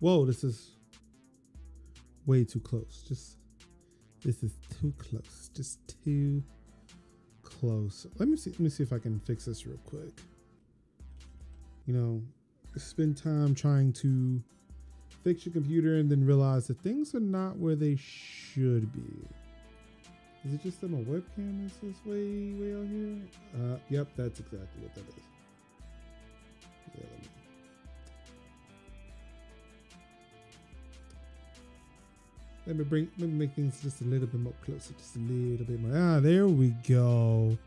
Whoa, this is way too close. This is too close. Just too close. Let me see if I can fix this real quick. You know, spend time trying to fix your computer and then realize that things are not where they should be. Is it just that my webcam is this way out here? Yep, that's exactly what that is. Yeah, let me make things just a little bit more closer, just a little bit more. There we go.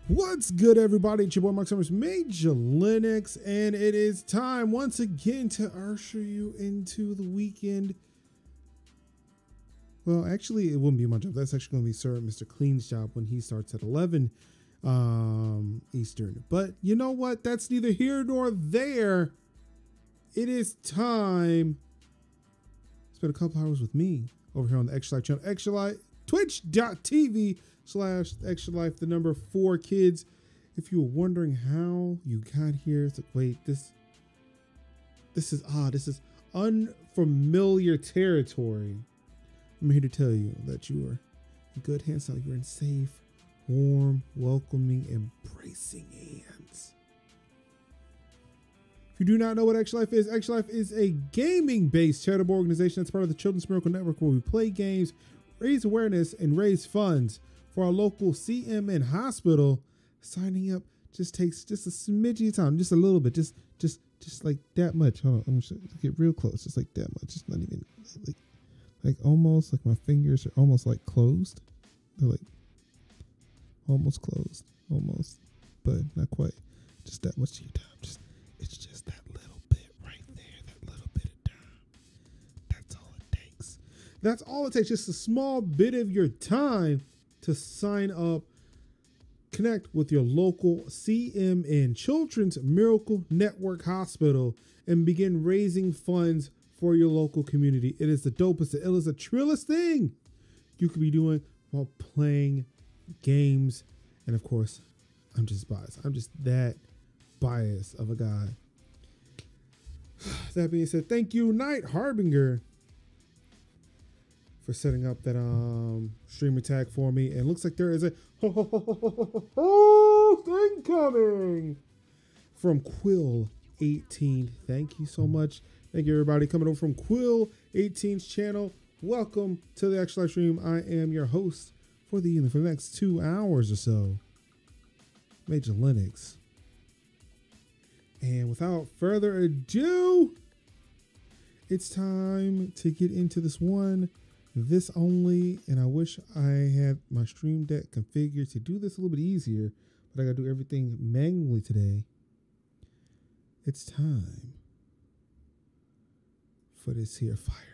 What's good, everybody? It's your boy Mark Summers, Major Linux, and it is time once again to usher you into the weekend. Well, actually, it wouldn't be my job. That's actually going to be Sir Mr. Clean's job when he starts at 11 Eastern. But you know what? That's neither here nor there. It is time to spend a couple hours with me over here on the Extra Life channel. Extra Life, twitch.tv/extralife, the number 4 kids. If you were wondering how you got here, it's like, wait, this is odd. This is unfamiliar territory. I'm here to tell you that you are in good hands now. You're in safe, warm, welcoming, embracing hands. If you do not know what Extra Life is a gaming-based charitable organization that's part of the Children's Miracle Network, where we play games, raise awareness, and raise funds for our local CMN hospital. Signing up just takes just a smidgy of time, just a little bit, just like that much. Hold on, I'm gonna get real close, just like that much. Just not even like almost like my fingers are almost like closed. They're like almost closed, almost, but not quite. Just that much of your time. It's just that little bit right there, that little bit of time. That's all it takes. That's all it takes. Just a small bit of your time to sign up, connect with your local CMN Children's Miracle Network Hospital, and begin raising funds for your local community. It is the dopest, the illest, the trillest thing you could be doing while playing games. And of course, I'm just biased. I'm just that biased of a guy. That being said, thank you, Night Harbinger, for setting up that streamer tag for me. And looks like there is a thing coming from Quill 18. Thank you so much. Thank you, everybody, coming over from Quill 18's channel. Welcome to the Extra Live stream. I am your host for the next 2 hours or so, Major Linux. And without further ado, it's time to get into this only. And I wish I had my Stream Deck configured to do this a little bit easier, but I got to do everything manually today. It's time for this here Fire Emblem.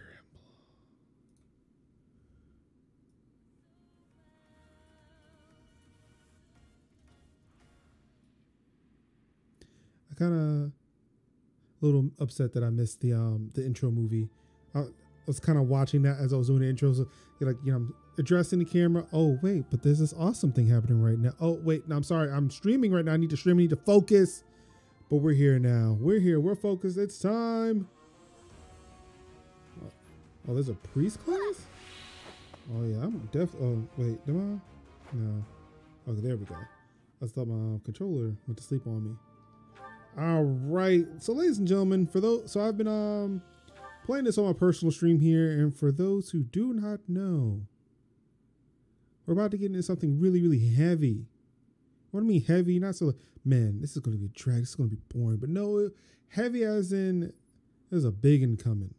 I kind of a little upset that I missed the intro movie. I was kind of watching that as I was doing the intro. So I'm addressing the camera. Oh wait, but there's this awesome thing happening right now. Oh wait, no, I'm sorry. I'm streaming right now. I need to stream. I need to focus. But we're here now. We're here. We're focused. It's time. Oh, there's a priest class? Oh, yeah. I'm definitely. Oh, wait. Am I? No. Okay, there we go. I thought my controller went to sleep on me. All right. So, ladies and gentlemen, I've been playing this on my personal stream here. And for those who do not know, we're about to get into something really, really heavy. What do I mean heavy? Not so, man, this is going to be a drag. This is going to be boring. But no, heavy as in there's a big one coming.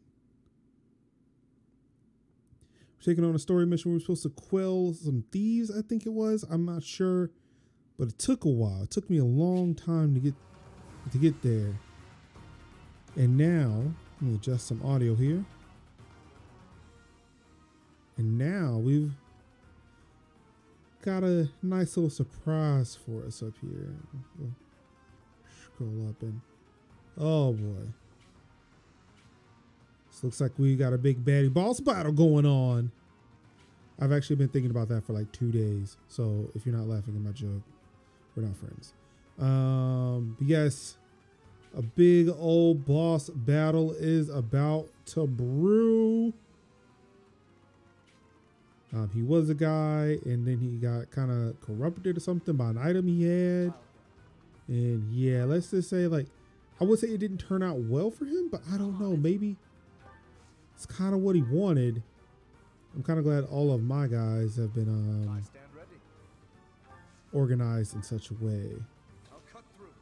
We're taking on a story mission. We were supposed to quell some thieves, I think it was. I'm not sure. But it took a while. It took me a long time to get there. And now, let me adjust some audio here. And now we've got a nice little surprise for us up here. We'll scroll up and oh boy. This looks like we got a big baddie boss battle going on. I've actually been thinking about that for like 2 days. So if you're not laughing at my joke, we're not friends. But yes, A big old boss battle is about to brew. He was a guy, and then he got kind of corrupted or something by an item he had. And yeah, let's just say, like, I would say it didn't turn out well for him, but I don't know. Maybe it's kind of what he wanted. I'm kind of glad all of my guys have been organized in such a way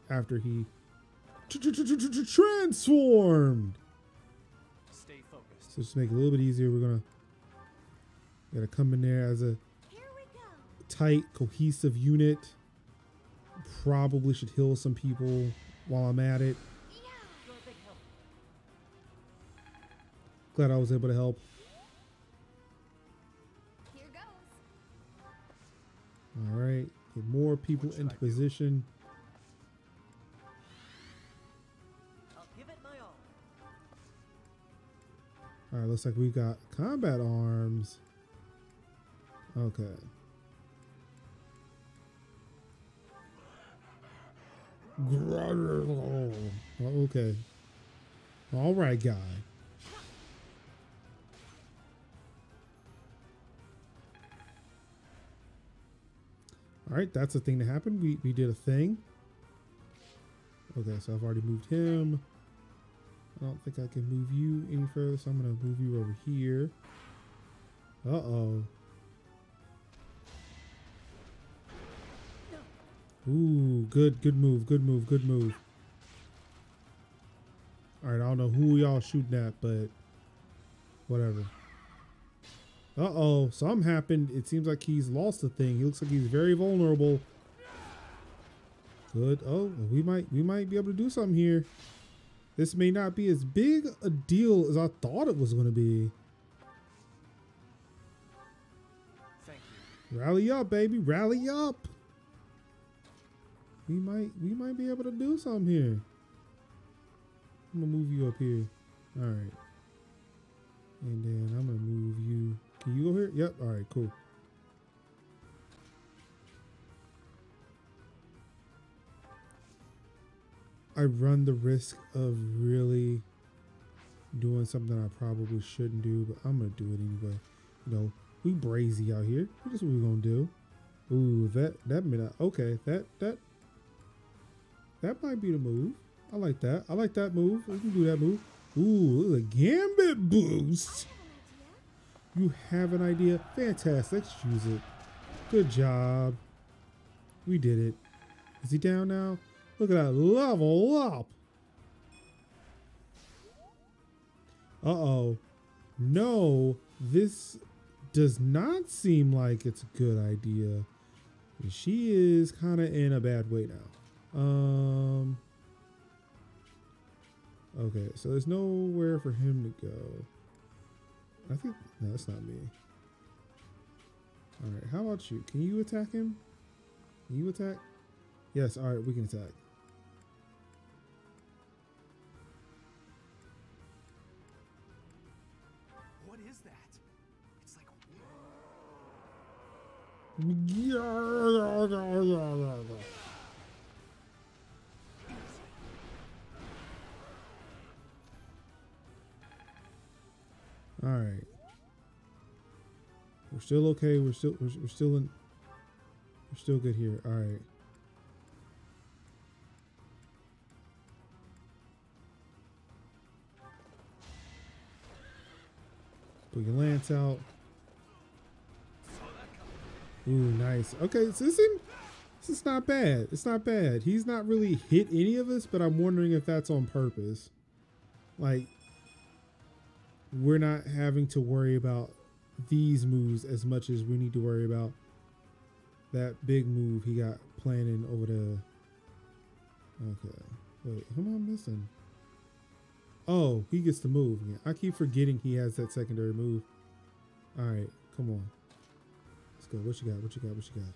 after he transformed. Stay focused. So just make it a little bit easier. We're gotta come in there as a tight, cohesive unit. Probably should heal some people while I'm at it. Glad I was able to help. Here goes. All right, get more people into position. I'll give it my all. All right, looks like we got combat arms. Okay. Okay. All right, guy. All right, that's a thing that happened. We did a thing. Okay, so I've already moved him. I don't think I can move you any further, so I'm gonna move you over here. Uh-oh. Ooh, good move, good move, good move. All right, I don't know who y'all shooting at, but whatever. Uh-oh, something happened. It seems like he's lost a thing. He looks like he's very vulnerable. Good. Oh, we might be able to do something here. This may not be as big a deal as I thought it was going to be. Thank you. Rally up, baby, rally up. We might be able to do something here. I'm gonna move you up here. All right. And then I'm gonna move you. Can you go here? Yep. All right, cool. I run the risk of really doing something I probably shouldn't do, but I'm gonna do it anyway. You know, we brazy out here. That's what we're gonna do. Ooh, that may not. Okay, that might be the move. I like that. I like that move. We can do that move. Ooh, a gambit boost. You have an idea? Fantastic. Let's use it. Good job. We did it. Is he down now? Look at that. Level up. Uh-oh. No, this does not seem like it's a good idea. She is kind of in a bad way now. Okay, so there's nowhere for him to go. I think, no, that's not me. All right, how about you? Can you attack him? Can you attack? Yes, all right, we can attack. What is that? It's like All right. We're still okay. We're still good here. All right. Put your lance out. Ooh, nice. Okay, so this is not bad. It's not bad. He's not really hit any of us, but I'm wondering if that's on purpose. Like, we're not having to worry about these moves as much as we need to worry about that big move he got planning over the... Okay. Wait, who am I missing? Oh, he gets to move. Yeah, I keep forgetting he has that secondary move. All right, come on. Let's go. What you got? What you got? What you got?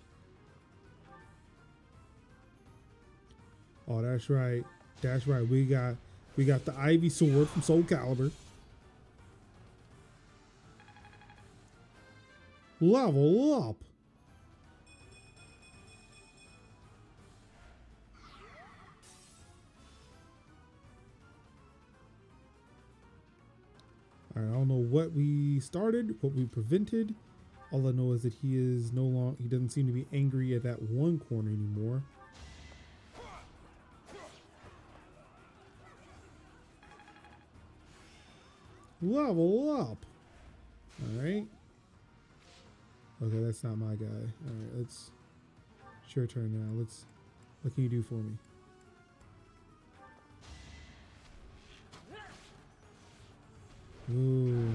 Oh, that's right. That's right. We got the Ivy Sword from Soul Calibur. Level up. All right, I don't know what we started, what we prevented. All I know is that he is no longer, he doesn't seem to be angry at that one corner anymore. Level up. All right. Okay, that's not my guy. All right, it's your turn now. What can you do for me? Ooh.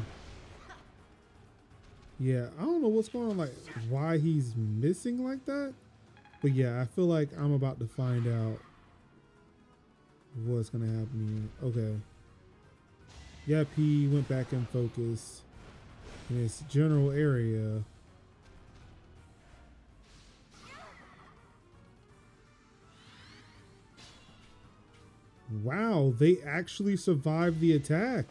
Yeah, I don't know what's going on, like why he's missing like that. But yeah, I feel like I'm about to find out what's gonna happen here. Okay. Yep, he went back in focus in his general area. Wow, they actually survived the attack.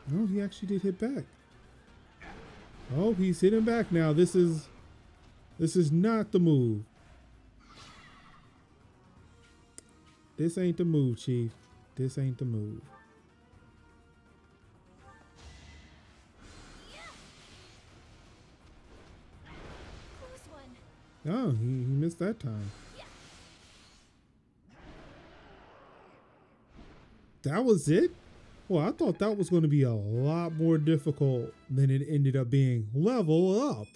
No, he actually did hit back. Oh, he's hitting back now. This is not the move. This ain't the move, Chief. This ain't the move. Oh, he missed that time. That was it? Well, I thought that was going to be a lot more difficult than it ended up being. Level up.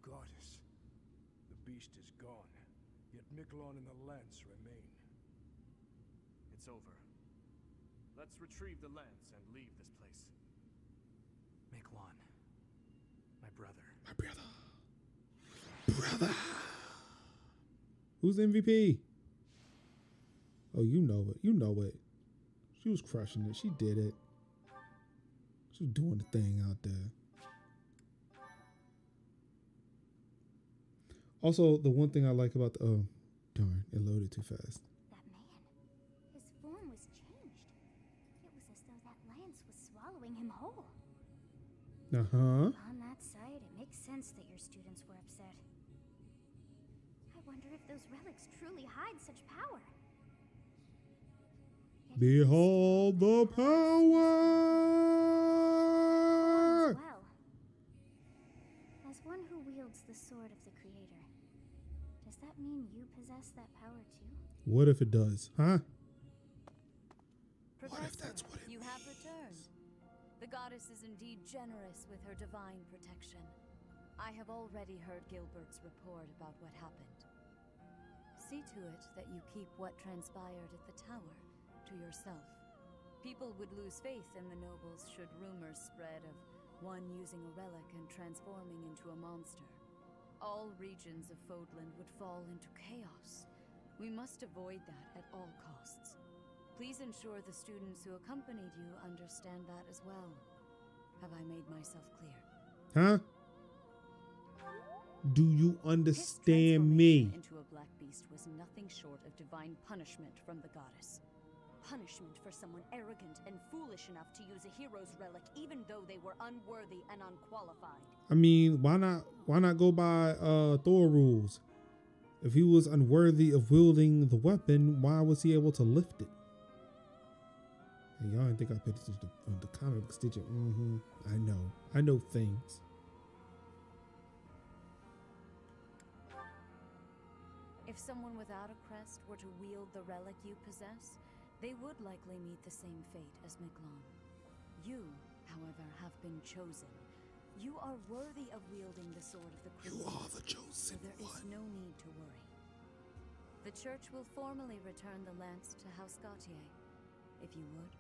Goddess, the beast is gone, yet Miklon and the lance remain. It's over. Let's retrieve the lance and leave this place. Miklon, my brother. My brother. Who's MVP? Oh, you know it. You know it. She was crushing it. She did it. She was doing the thing out there. Also, the one thing I like about the... Oh, darn. It loaded too fast. That man, his form was changed. It was as though that lance was swallowing him whole. Uh-huh. On that side, it makes sense that your students were upset. I wonder if those relics truly hide such power. Yet Behold the power! well, as one who wields the sword of the Creator, does that mean you possess that power too? What if it does? Huh? Professor, What if that's what it you have returned. The goddess is indeed generous with her divine protection. I have already heard Gilbert's report about what happened. See to it that you keep what transpired at the tower to yourself. People would lose faith in the nobles should rumors spread of one using a relic and transforming into a monster. All regions of Fodland would fall into chaos. We must avoid that at all costs. Please ensure the students who accompanied you understand that as well. Have I made myself clear? Huh? Do you His understand me? transformation into a black beast was nothing short of divine punishment from the goddess. Punishment for someone arrogant and foolish enough to use a hero's relic even though they were unworthy and unqualified. I mean, why not go by Thor rules? If he was unworthy of wielding the weapon, why was he able to lift it? Hey, y'all didn't think I paid attention to the comic books, did you? I know things. If someone without a crest were to wield the relic you possess, they would likely meet the same fate as Miklon. You, however, have been chosen. You are worthy of wielding the sword of the You Creator. are the chosen So there is one. no need to worry. The church will formally return the lance to House Gautier, if you would.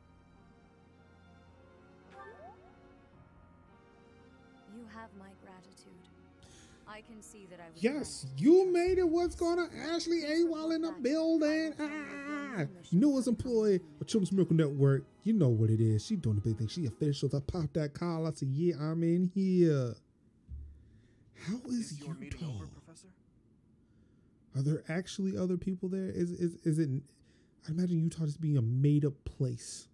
You have my gratitude. I can see that I was Yes, right. you made it. What's going on? Ashley A. while in the building. Newest employee of Children's Miracle Network. You know what it is. She doing the big thing. She official. I popped that call. I said, yeah, I'm in here. How is your meeting Utah? over, Professor? Are there actually other people there? Is it? I imagine Utah just being a made up place.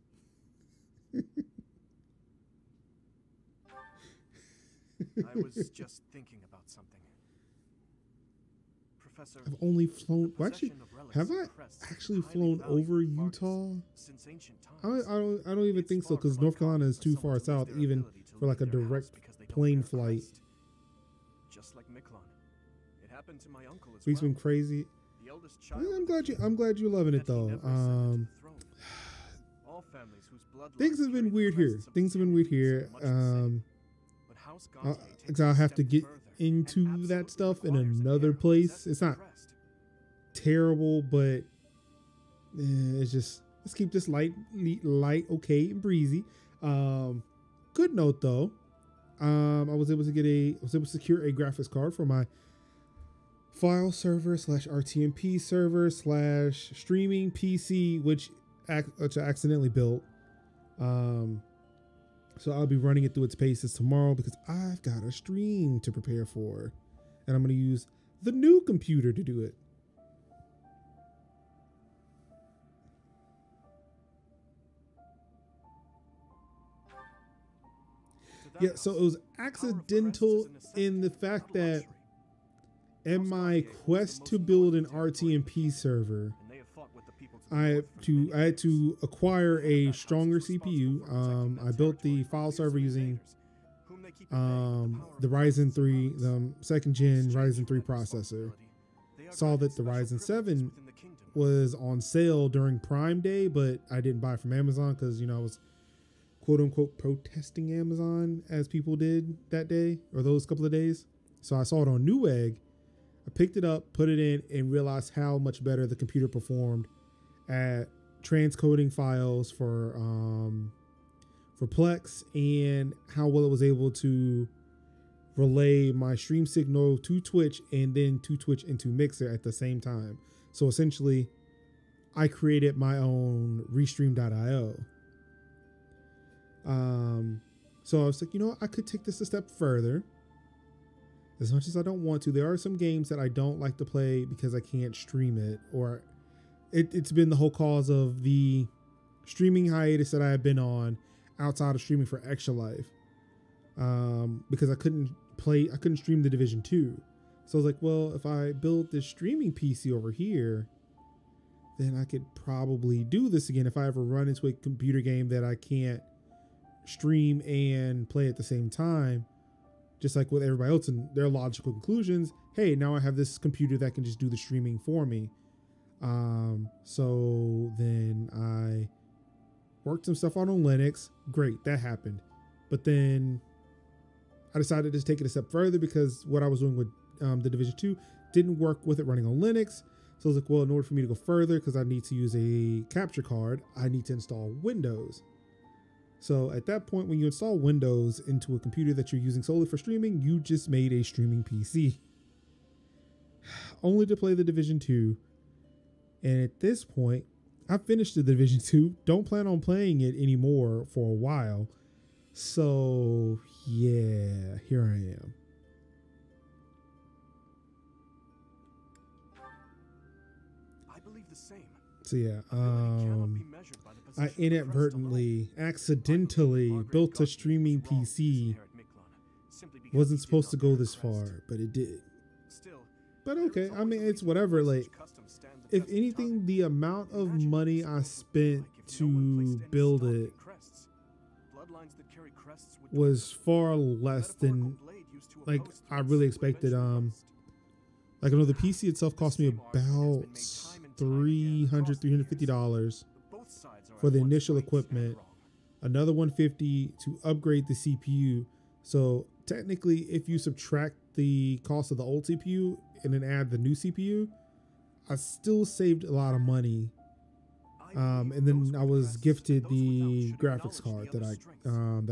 I was just thinking about something. Professor, I've only flown. the Well, actually, possession of relics have I and crests is actually highly flown valued over by artists Utah? since ancient I times. don't even It's think so, far because from North Carolina uncommon is for too someone far to lose south, their even ability to for like a leave their house direct because they don't plane bear a flight. crest. Just like Miklon. It happened to my uncle as Week's well. been crazy. The eldest Yeah, child I'm of the glad you. king, I'm glad you're loving it yet he though. never ascended to the throne. All families whose bloodlines Things have been carry the weird here. crests of the Things have been weird Terrans here. are much the same. But House Gontier takes I'll it a have to step get further into and that absolutely stuff in requires an another heir who place. possesses It's the not crest. terrible, but it's just, let's keep this light, okay, and breezy. Good note though. I was able to secure a graphics card for my file server / RTMP server / streaming PC, which I accidentally built. So I'll be running it through its paces tomorrow because I've got a stream to prepare for, and I'm going to use the new computer to do it. Yeah, so it was accidental in the fact that in my quest to build an RTMP server, I had to acquire a stronger CPU. I built the file server using the Ryzen 3, the second gen Ryzen 3 processor. Saw that the Ryzen 7 was on sale during Prime Day, but I didn't buy it from Amazon because, I was quote unquote protesting Amazon as people did that day or those couple of days. So I saw it on Newegg. I picked it up, put it in, and realized how much better the computer performed at transcoding files for Plex, and how well it was able to relay my stream signal to Twitch and then to Twitch into Mixer at the same time. So essentially, I created my own Restream.io. So I was like, I could take this a step further. As much as I don't want to, there are some games that I don't like to play because I can't stream it, or it's been the whole cause of the streaming hiatus that I have been on outside of streaming for Extra Life. Because I couldn't stream The Division 2. So I was like, well, if I build this streaming PC over here, then I could probably do this again if I ever run into a computer game that I can't stream and play at the same time. Just like with everybody else and their logical conclusions, hey, now I have this computer that can just do the streaming for me. So then I worked some stuff out on Linux. Great, that happened. But then I decided to take it a step further because what I was doing with The Division 2 didn't work with it running on Linux. So I was like, well, in order for me to go further, because I need to use a capture card, I need to install Windows. So at that point, when you install Windows into a computer that you're using solely for streaming, you just made a streaming PC. Only to play The Division 2. And at this point, I finished The Division 2. Don't plan on playing it anymore for a while. So yeah, here I am. I believe the same. So yeah, I inadvertently, accidentally built a streaming PC. Wasn't supposed to go this far, but it did. But okay, I mean, it's whatever. Like, if anything, the amount of money I spent to build it was far less than, like, I really expected. Like, I know the PC itself cost me about $350 for the initial equipment, another $150 to upgrade the CPU. So technically, if you subtract the cost of the old CPU and then add the new CPU, I still saved a lot of money. And then I was gifted the graphics card that I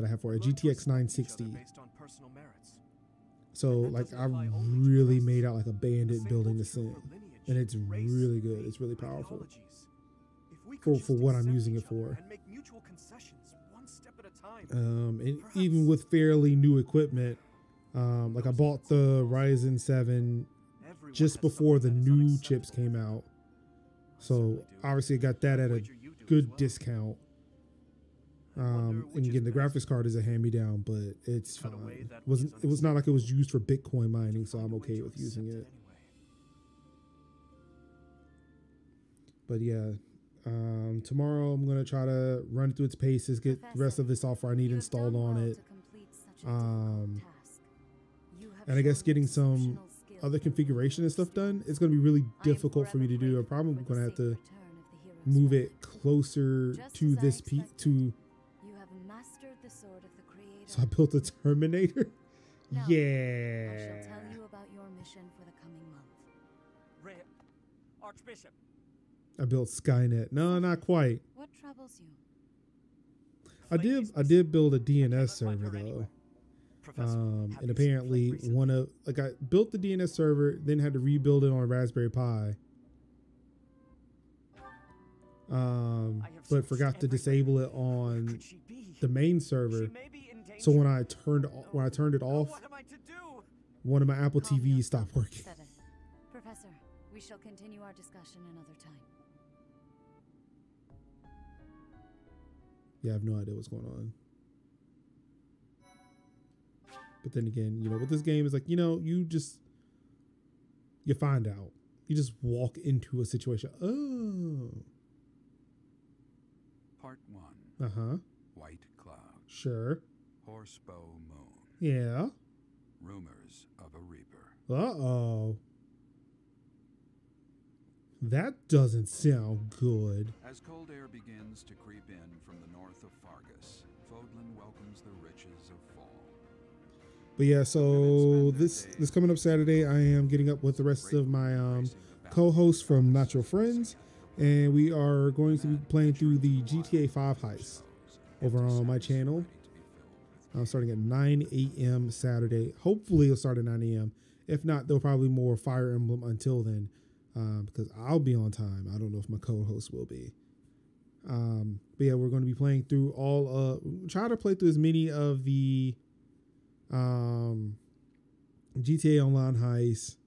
have for a GTX 960. So like, I really made out like a bandit building this thing, and it's really good. It's really powerful for what I'm using it for. And even with fairly new equipment, like I bought the Ryzen 7 just before the new chips came out. So obviously I got that at a good discount. And again, the graphics card is a hand-me-down, but it's Cut fine. away that It was not like it was used for Bitcoin mining, so I'm okay with using it. But yeah, tomorrow I'm gonna try to run it through its paces, get the rest of the software I need installed on it. And I guess getting some other configuration and stuff done, it's gonna be really difficult for me to do. I'm probably gonna have to move it closer to this to. So I built a Terminator. Now, Yeah. I shall tell you about your mission for the coming month. Archbishop. I built Skynet. No, not quite. What troubles you? I did build a DNS server though. And apparently I built the DNS server, then had to rebuild it on a Raspberry Pi. But forgot to disable it on the main server. So when I turned it off, one of my Apple TVs stopped working. 7. Professor, we shall continue our discussion another time. Yeah, I have no idea what's going on. But then again, with this game is like, you find out. You just walk into a situation. Oh. Part 1. Uh-huh. White cloud. Sure. Horsebow moon. Yeah. Rumors of a reaper. Uh-oh. That doesn't sound good. As cold air begins to creep in from the north of Fargus, Fodlan welcomes the riches of fall. But yeah, so this coming up Saturday, I am getting up with the rest of my co-hosts from Natural Friends, and we are going to be playing through the GTA 5 heist over on my channel. I'm starting at 9 a.m. Saturday. Hopefully it'll start at 9 a.m. If not, there'll probably more Fire Emblem until then, because I'll be on time. I don't know if my co-host will be. But yeah, we're going to be playing through try to play through as many of the GTA Online heists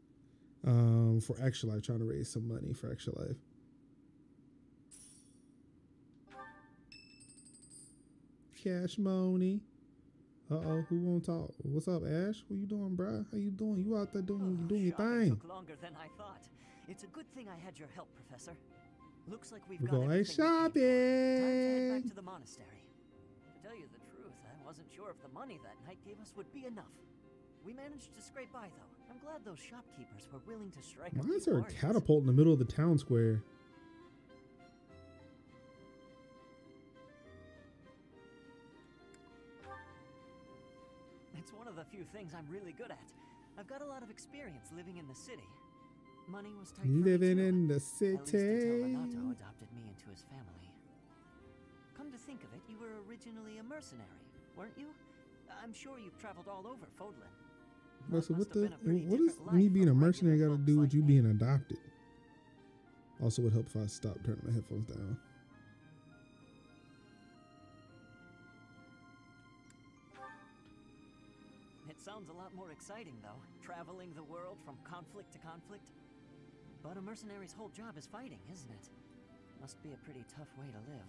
for Extra Life, trying to raise some money for Extra Life. Cash money. Uh-oh, who won't talk? What's up, Ash? What you doing, bruh? How you doing? You out there doing your thing. Took longer than I thought. It's a good thing I had your help, Professor. Looks like we've We're got going everything we need. Time to head shopping. back to the monastery. To tell you the truth, I wasn't sure if the money that night gave us would be enough. We managed to scrape by, though. I'm glad those shopkeepers were willing to strike. Why is there a catapult in the middle of the town square? It's one of the few things I'm really good at. I've got a lot of experience living in the city. Money was tight for me Living too. in the At least until city. Renato adopted me into his family. Come to think of it, you were originally a mercenary, weren't you? I'm sure you've traveled all over Fodlan. Well, so Must what have been a pretty does different me life being a from mercenary got regular to do with folks you like being me. adopted? Also would help if I stopped turning my headphones down. It sounds a lot more exciting, though, traveling the world from conflict to conflict. But a mercenary's whole job is fighting, isn't it? Must be a pretty tough way to live.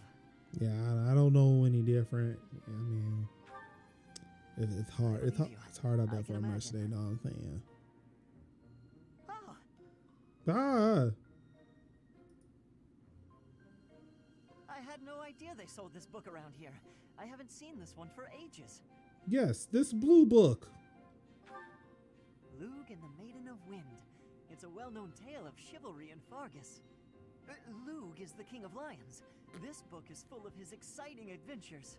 Yeah, I don't know any different. I mean, it's hard. It's hard out there for a mercenary. Know what I'm saying? Oh, Ah, I had no idea they sold this book around here. I haven't seen this one for ages. yes, this blue book. Lug and the Maiden of Wind. It's a well-known tale of chivalry in Fargus. Lug is the King of Lions. This book is full of his exciting adventures.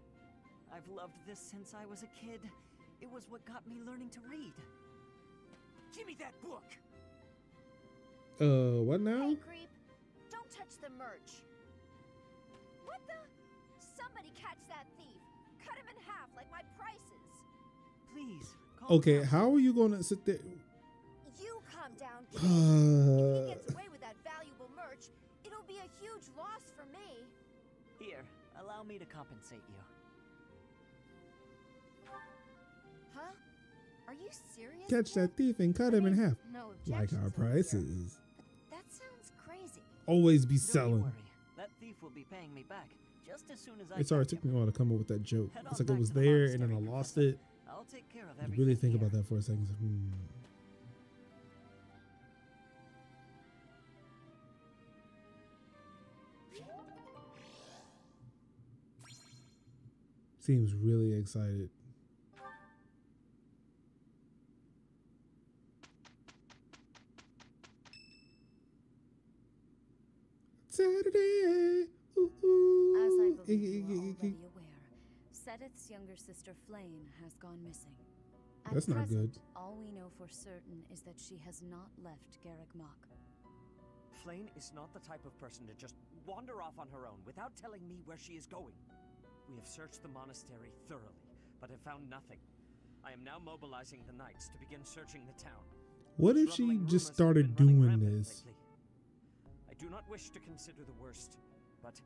I've loved this since I was a kid. It was what got me learning to read. Give me that book! What now? Hey, creep. Don't touch the merch. What the? Somebody catch that thief. Cut him in half like my prices. Please, calm Okay, down. how are you gonna sit there? You calm down, kid. If he gets away with that valuable merch, it'll be a huge loss for me. Here, allow me to compensate you. Huh? Are you serious? Catch kid? that thief and cut him in half. No Like objections our over here. prices. That sounds crazy. Always be Don't you selling. worry. That thief will be paying me back, just as soon as I It's alright, it get took me a while to come up with that joke. Head It's on like it back was to the there and then I monastery, lost Professor. it. I'll take care of You everything. really think here. about that for a second. It's like, Seems really excited. Saturday. Ooh, ooh. As I believe you are already aware, Sedith's younger sister Flame has gone missing. At That's not present, good. all we know for certain is that she has not left Garrick Mach. Flame is not the type of person to just wander off on her own without telling me where she is going. We have searched the monastery thoroughly, but have found nothing. I am now mobilizing the knights to begin searching the town. What if she Troubling just rumors have started been running doing rampant this? lately. I do not wish to consider the worst, but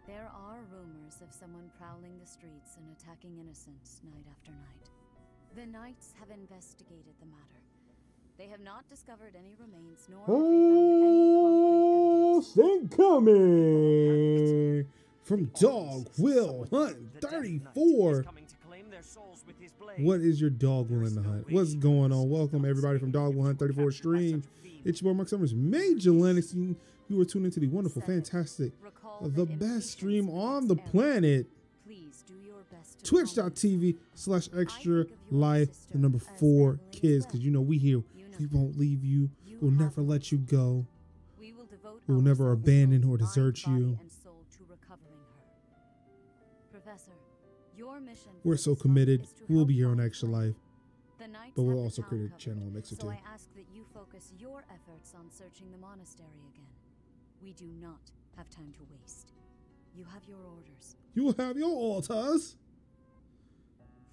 There are rumors of someone prowling the streets and attacking innocents night after night. The knights have investigated the matter. They have not discovered any remains, nor have they found any concrete evidence. Incoming from Dog Will Hunt the Death Knight is 34. coming to claim their souls with his blade. What is your dog will in the hunt? What's going on? Welcome everybody from Dog Will Hunt 34 stream. It's your boy Mark Summers, Major Lennox. You are tuned into the wonderful, fantastic, Recall the that best stream impatience on the begets planet. Please do your best to Twitch.tv/extra life, the number 4 kids, because you know we here. We won't leave you. We'll never let you go. We will devote We will never ourselves abandon both or mind, desert body, you. and soul to recovering her. Professor, your mission We're for so this month committed. is to We'll help be here on find Extra Flame. Life, The knights but we'll have also the create a town channel on covered, Mixer so too. I ask that you focus your efforts on searching the monastery again. We do not have time to waste. You have your orders. You will have your altars.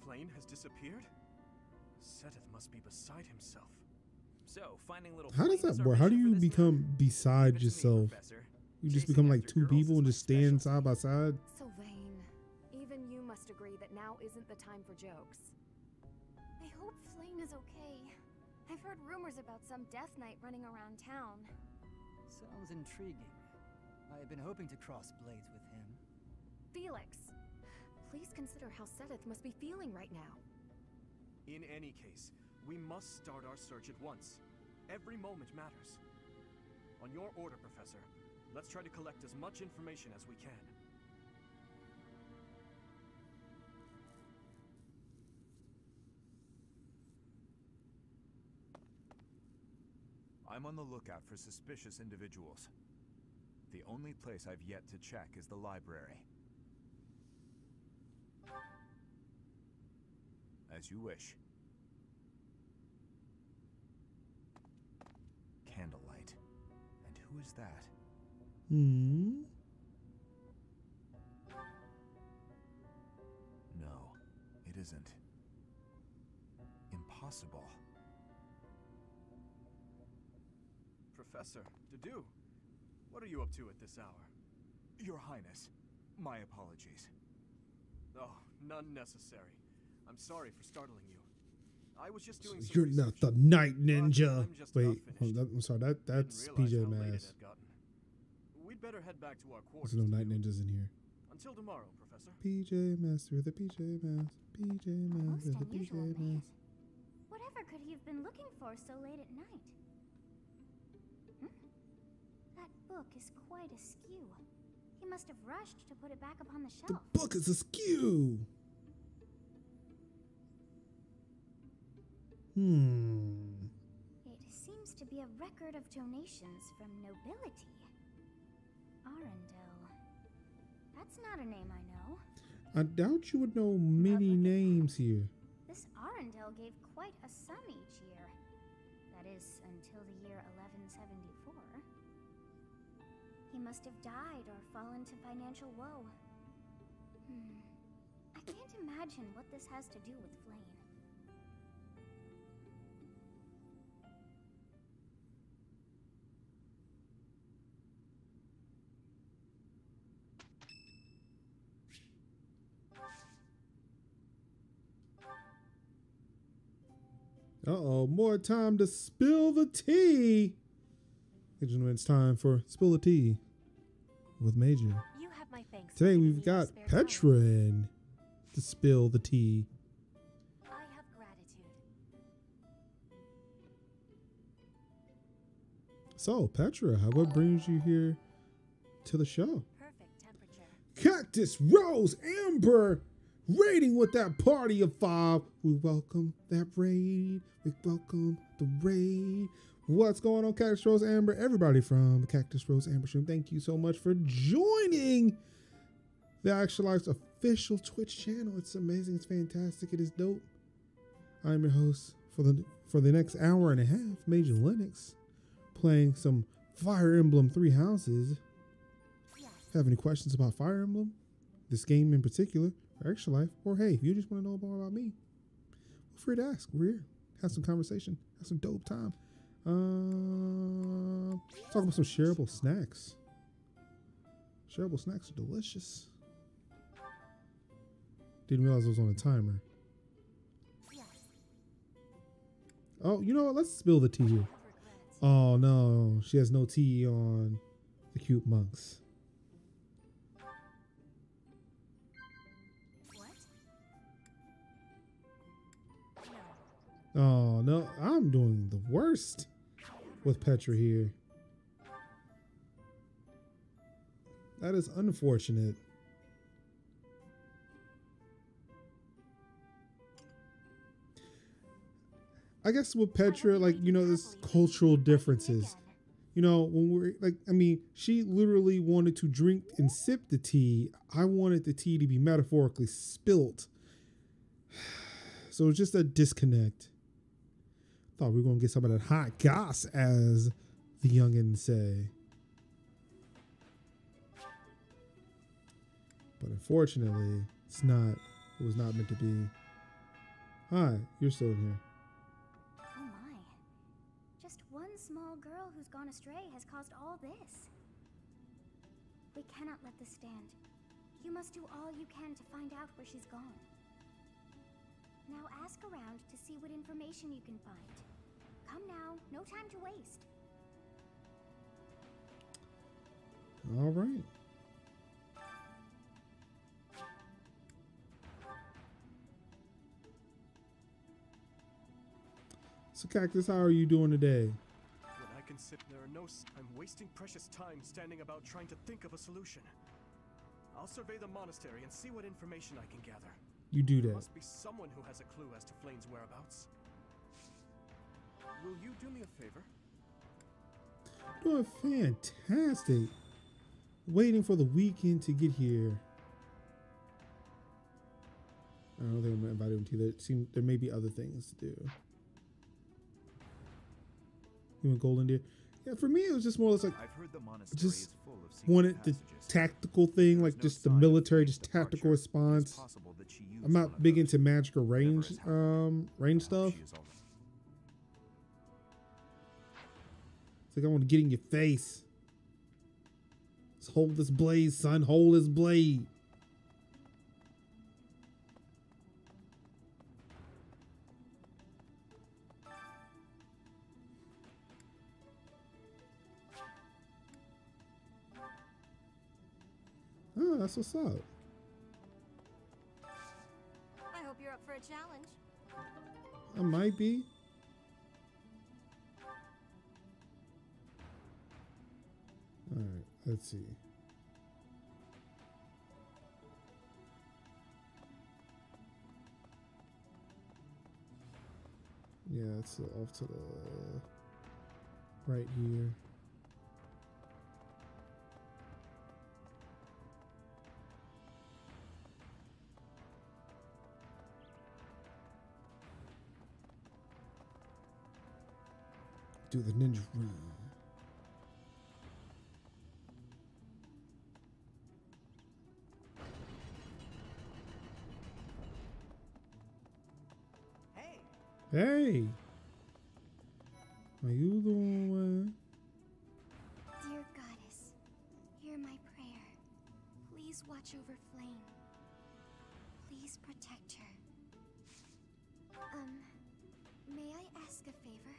Flame has disappeared? Sedith must be beside himself. So, finding little How does Flame is that our work? How do mission you for this become month? beside Leave it to me, yourself? Professor. You just Chasing become like after 2 girls people is and my just stand specialty. side by side? Sylvain, even you must agree that now isn't the time for jokes. I hope Flame is okay. I've heard rumors about some Death Knight running around town. Sounds intriguing. I have been hoping to cross blades with him. Felix, please consider how Sedith must be feeling right now. In any case, we must start our search at once. Every moment matters. On your order, Professor, let's try to collect as much information as we can. I'm on the lookout for suspicious individuals. The only place I've yet to check is the library. As you wish. Candlelight. And who is that? No, it isn't. Impossible. Professor, Dedu, what are you up to at this hour? Your Highness, my apologies. Oh, none necessary. I'm sorry for startling you. I was just doing some You're not research, the Night but Ninja. I'm just about Wait, finished. I'm sorry. That's Didn't PJ realize how late it Masks. had gotten. We'd better head back to our There's quarters. no Night Dedu. Ninjas in here. Until tomorrow, Professor. PJ Master, the PJ Mask. PJ Most Master, the PJ unusual man. Mask. Whatever could he have been looking for so late at night? That book is quite askew. He must have rushed to put it back upon the The shelf. book is askew. It seems to be a record of donations from nobility. Arundel. That's not a name I know. I doubt you would know many names here. This Arundel gave quite a sum each year. That is, until the year 1174. He must have died or fallen to financial woe. I can't imagine what this has to do with Flame. Uh-oh, more time to spill the tea. Gentlemen, it's time for Spill the Tea with Major. You have my thanks. Today we've got Petra in to spill the tea. I have gratitude. So, Petra, what brings you here to the show? Perfect temperature. Cactus Rose Amber raiding with that party of 5. We welcome that raid. We welcome the raid. What's going on, Cactus Rose Amber? Everybody from the Cactus Rose Amber stream, thank you so much for joining the Actual Life's official Twitch channel. It's amazing. It's fantastic. It is dope. I'm your host for the next hour and a half, Major Linux, playing some Fire Emblem 3 Houses. Yes. Have any questions about Fire Emblem, this game in particular, or Extra Life, or hey, if you just want to know more about me, feel free to ask. We're here. Have some conversation. Have some dope time. Talk about some shareable snacks. Shareable snacks are delicious. Didn't realize I was on a timer. Yes. Oh, you know what? Let's spill the tea here. Oh no, she has no tea on the cute monks. What? No. Oh no, I'm doing the worst with Petra here. That is unfortunate. I guess with Petra, like, you know, there's cultural differences. You know, when we're like, I mean, she literally wanted to drink and sip the tea. I wanted the tea to be metaphorically spilt. So it's just a disconnect. Thought we were going to get some of that hot goss, as the youngins say. But unfortunately, it's not. It was not meant to be. Hi, you're still in here. Oh my. Just one small girl who's gone astray has caused all this. We cannot let this stand. You must do all you can to find out where she's gone. Now ask around to see what information you can find. Come now, no time to waste. All right. So, Cactus, how are you doing today? When I can sit there and I'm wasting precious time standing about trying to think of a solution. I'll survey the monastery and see what information I can gather. You do There that. must be someone who has a clue as to Flane's whereabouts. Will you do me a favor? Doing fantastic. Waiting for the weekend to get here. I don't think I'm gonna invite him to. There may be other things to do. You want Golden Deer? Yeah, for me it was just more or less like I've heard the monastery just is full of secret wanted the passages. tactical thing, There like is no just the sign of military, Flane's just tactical departure. It is response. possible that she used I'm one not of big those. into magic or Whatever range has happened, range I stuff. hope she is all right. It's like I want to get in your face. Let's hold this blade, son. Hold this blade. Oh, that's what's up. I hope you're up for a challenge. I might be. All right, let's see. Yeah, it's off to the right here. Do the ninja run. Hey, Hey, are you the one? Dear goddess, hear my prayer. Please watch over Flame. Please protect her. May I ask a favor?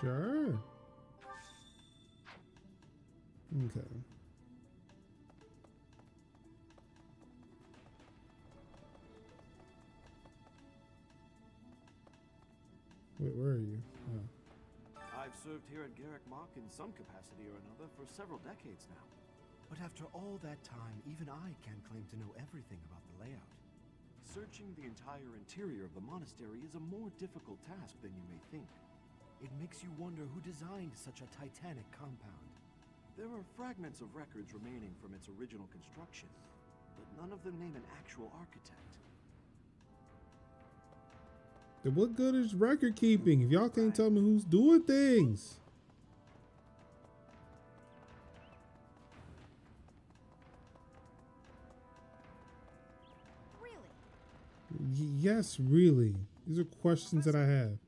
Sure. Okay. Wait, where are you? Oh. I've served here at Garrick Mach in some capacity or another for several decades now. But after all that time, even I can't claim to know everything about the layout. Searching the entire interior of the monastery is a more difficult task than you may think. It makes you wonder who designed such a titanic compound. There are fragments of records remaining from its original construction, but none of them name an actual architect. Then what good is record keeping if y'all can't tell me who's doing things? Yes, really. These are questions that I have.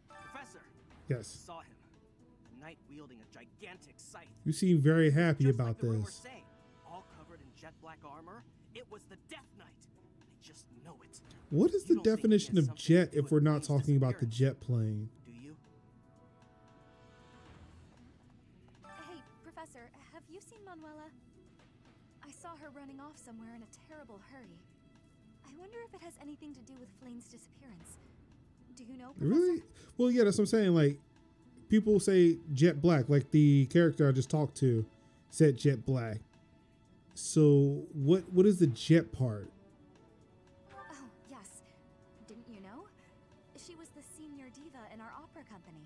Professor! Yes. Saw him. A knight wielding a gigantic scythe. You seem very happy Just about like the rumors this. say, all covered in jet black armor. It was the Death Knight. I just know it. What is the definition of jet if we're not talking about the jet plane? Do you? Hey, Professor, have you seen Manuela? I saw her running off somewhere in a terrible hurry. I wonder if it has anything to do with Flane's disappearance. Do you know, Professor? Really? Well, yeah, that's what I'm saying. Like, people say jet black, like the character I just talked to said jet black. So what is the jet part? Oh, yes. Didn't you know? She was the senior diva in our opera company.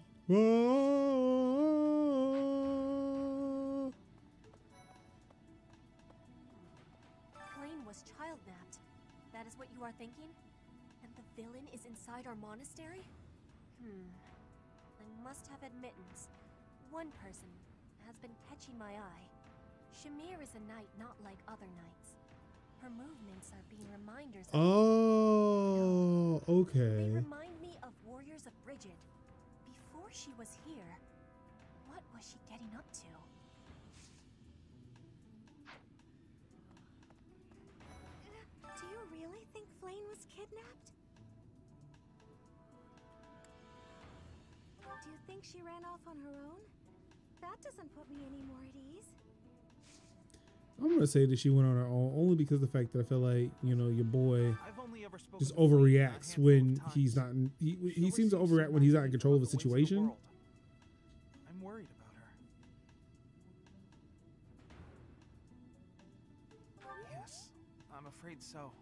Flane was child-napped. That is what you are thinking? And the villain is inside our monastery? I must have admittance. One person has been catching my eye. Shamir is a knight not like other knights. Her movements are being reminders of... Oh, okay. They remind me of Warriors of Brigid. Before she was here, what was she getting up to? Do you really think Flane was kidnapped? Do you think she ran off on her own? That doesn't put me any more at ease. I'm gonna say that she went on her own only because of the fact that I feel like, you know, your boy just overreacts when he's not in, he seems to overreact when he's not in control of a situation. I'm worried about her. Yes, I'm afraid so.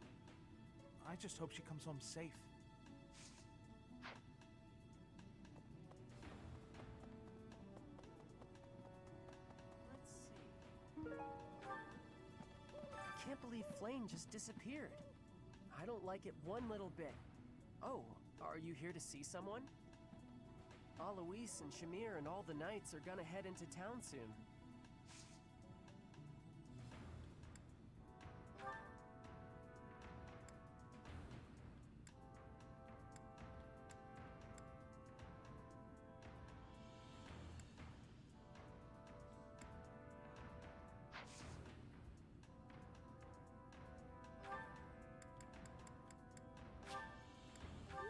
I just hope she comes home safe. I can't believe Flane just disappeared. I don't like it one little bit. Oh, are you here to see someone? Alois and Shamir and all the knights are gonna head into town soon.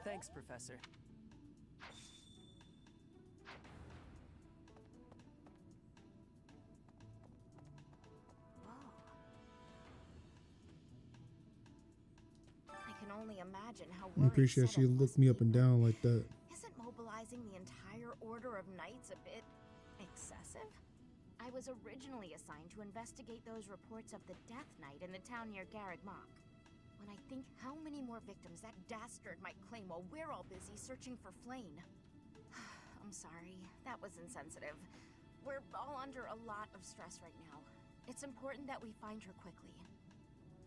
Thanks, Professor. I can only imagine how I appreciate she looked me up and down like that. Isn't mobilizing the entire order of knights a bit excessive? I was originally assigned to investigate those reports of the Death Knight in the town near Garrick Mach. When I think how many more victims that dastard might claim while we're all busy searching for Flane. I'm sorry, that was insensitive. We're all under a lot of stress right now. It's important that we find her quickly.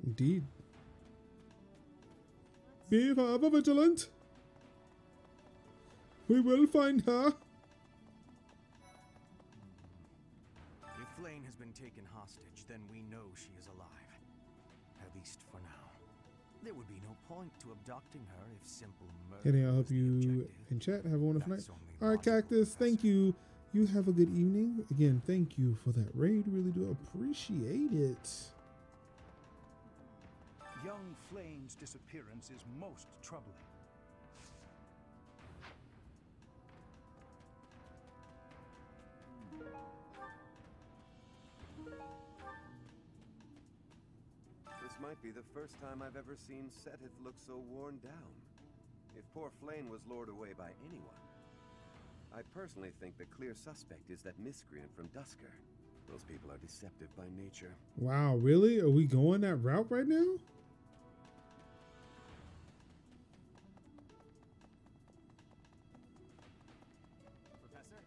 Indeed. Be ever vigilant. We will find her. If Flane has been taken hostage, then we know she is alive. At least for now. There would be no point to abducting her if simple murder. Kenny, I hope you in chat have a wonderful night. All right, Cactus, thank you. You have a good evening. Again, thank you for that raid. Really do appreciate it. Young Flane's disappearance is most troubling. might be the first time I've ever seen Seteth look so worn down. If poor Flame was lured away by anyone, I personally think the clear suspect is that miscreant from Dusker. Those people are deceptive by nature. Wow, really? Are we going that route right now? Professor?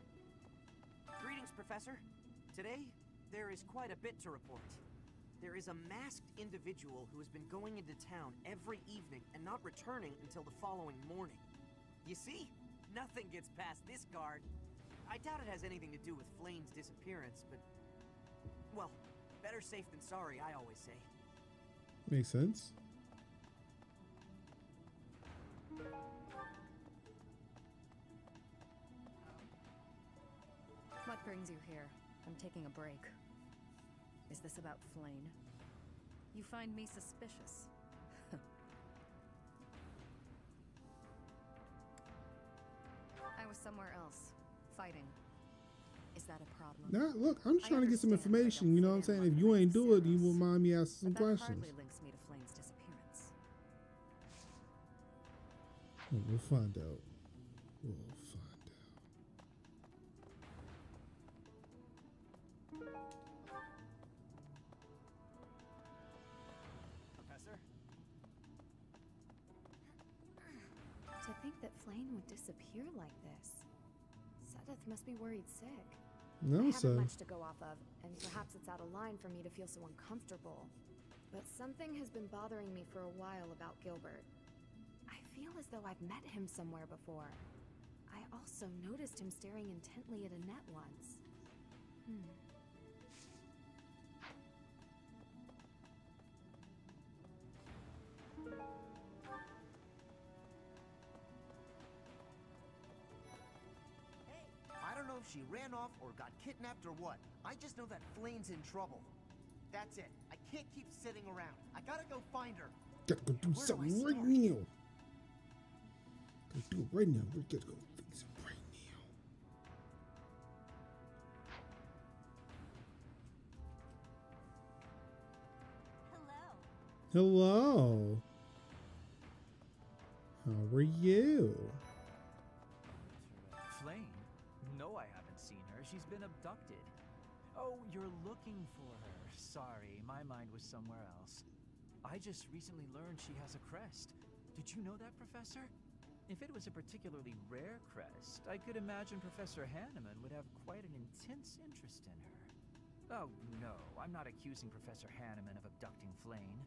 Greetings, Professor. Today, there is quite a bit to report. There is a masked individual who has been going into town every evening and not returning until the following morning. You see? Nothing gets past this guard. I doubt it has anything to do with Flame's disappearance, but... well, better safe than sorry, I always say. Makes sense. What brings you here? I'm taking a break. Is this about Flame? You find me suspicious. I was somewhere else, fighting. Is that a problem? Nah, look, I'm just trying to get some information. You know what I'm saying? If you ain't do it, you won't mind me asking some questions. Hardly links me to Flame's disappearance. We'll find out. We'll find out. Professor? To think that Flame would disappear like this. Seteth must be worried sick. No, I sir. haven't much to go off of, and perhaps it's out of line for me to feel so uncomfortable. But something has been bothering me for a while about Gilbert. I feel as though I've met him somewhere before. I also noticed him staring intently at Annette once. I don't know if she ran off or got kidnapped or what. I just know that Flame's in trouble. That's it. I can't keep sitting around. I gotta go find her. Gotta go do something right now. Gotta do it right now. We gotta go fix it right now. Hello. How are you? Flame? No, I haven't seen her. She's been abducted. Oh, you're looking for her. Sorry, my mind was somewhere else. I just recently learned she has a crest. Did you know that, Professor? If it was a particularly rare crest, I could imagine Professor Hanneman would have quite an intense interest in her. Oh, no, I'm not accusing Professor Hanneman of abducting Flame.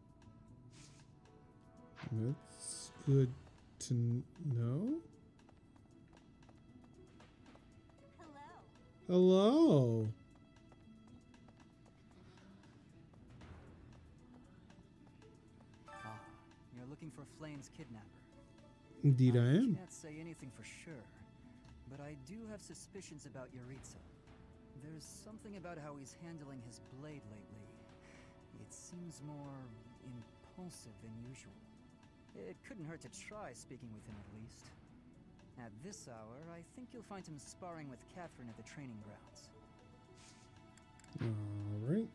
That's good to know. Hello. Ah, you're looking for Flame's kidnapper. Indeed I am. I can't say anything for sure, but I do have suspicions about Yuritsa. There's something about how he's handling his blade lately. It seems more impulsive than usual. It couldn't hurt to try speaking with him at least. At this hour, I think you'll find him sparring with Catherine at the training grounds. All right.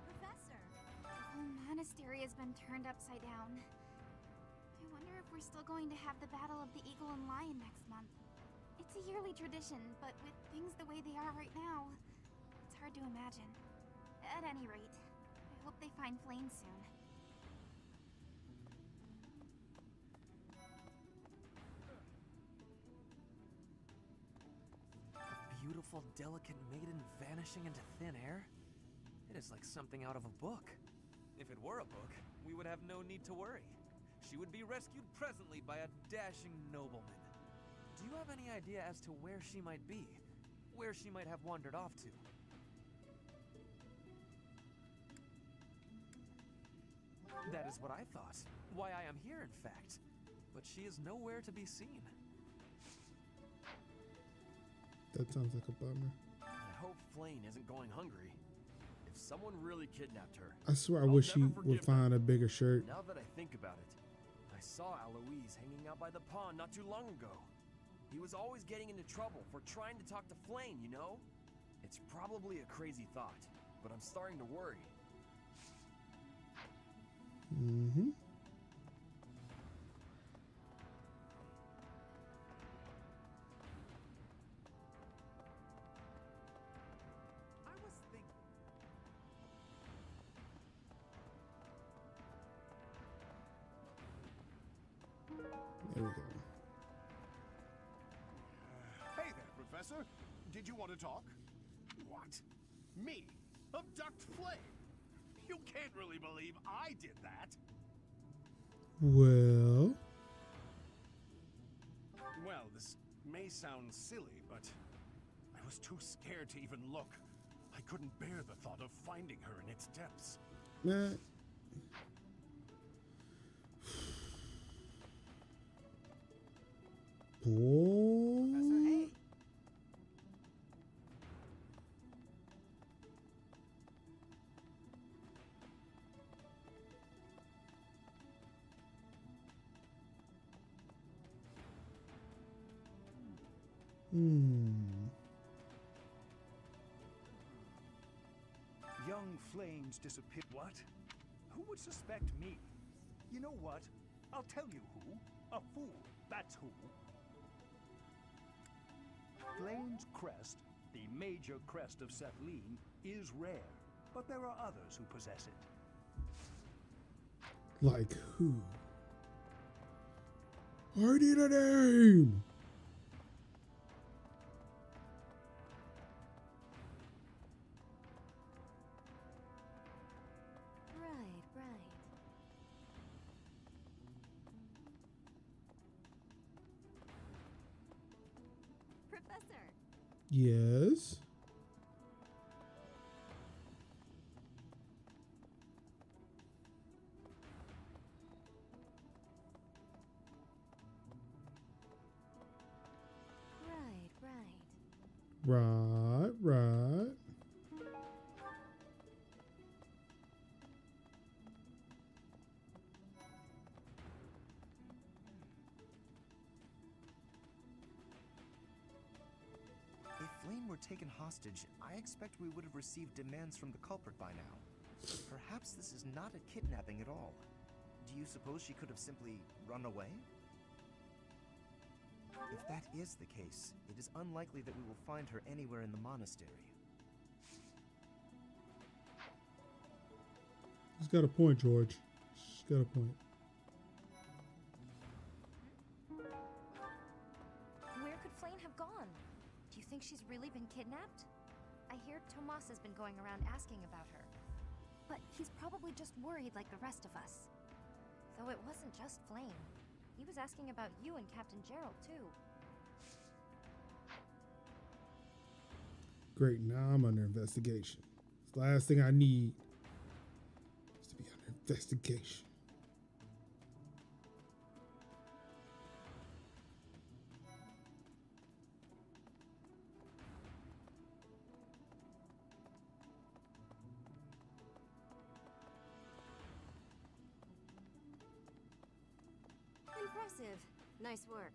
Professor, the whole monastery has been turned upside down. I wonder if we're still going to have the Battle of the Eagle and Lion next month. It's a yearly tradition, but with things the way they are right now, it's hard to imagine. At any rate, I hope they find Flame soon. Beautiful, delicate maiden vanishing into thin air? It is like something out of a book. If it were a book, we would have no need to worry. She would be rescued presently by a dashing nobleman. Do you have any idea as to where she might be? Where she might have wandered off to? That is what I thought. Why I am here, in fact. But she is nowhere to be seen. That sounds like a bummer. I hope Flame isn't going hungry. If someone really kidnapped her, I swear I wish he would find a bigger shirt. Now that I think about it, I saw Aloise hanging out by the pond not too long ago. He was always getting into trouble for trying to talk to Flame, you know? It's probably a crazy thought, but I'm starting to worry. Mm-hmm. I was thinking. There we go. Hey there, Professor. Did you want to talk? What? Me? Abduct Flame? You can't really believe I did that. Well, Well, this may sound silly, but I was too scared to even look. I couldn't bear the thought of finding her in its depths. man. Boy. Professor, hey! Young Flames disappeared. What? Who would suspect me? You know what? I'll tell you who. A fool. That's who. Flame's crest, the major crest of Setleen, is rare, but there are others who possess it. Like who? I need a name. Right. Professor! Yes. Right. Right. If Flame were taken hostage, I expect we would have received demands from the culprit by now. Perhaps this is not a kidnapping at all. Do you suppose she could have simply run away? If that is the case, it is unlikely that we will find her anywhere in the monastery. He's got a point, George. He's got a point. Where could Flame have gone? Do you think she's really been kidnapped? I hear Tomas has been going around asking about her. But he's probably just worried like the rest of us. Though it wasn't just Flame. He was asking about you and Captain Gerald, too. Great, now I'm under investigation. It's the last thing I need is to be under investigation. Impressive. Nice work.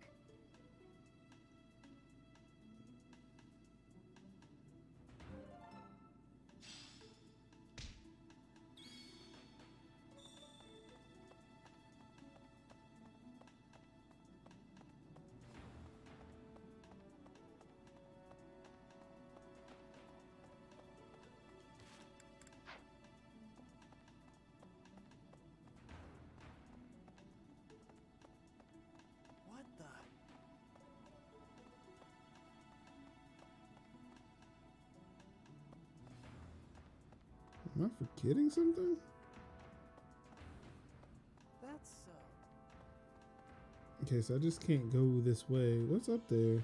What the? Am I forgetting something? That's Okay, so I just can't go this way. What's up there?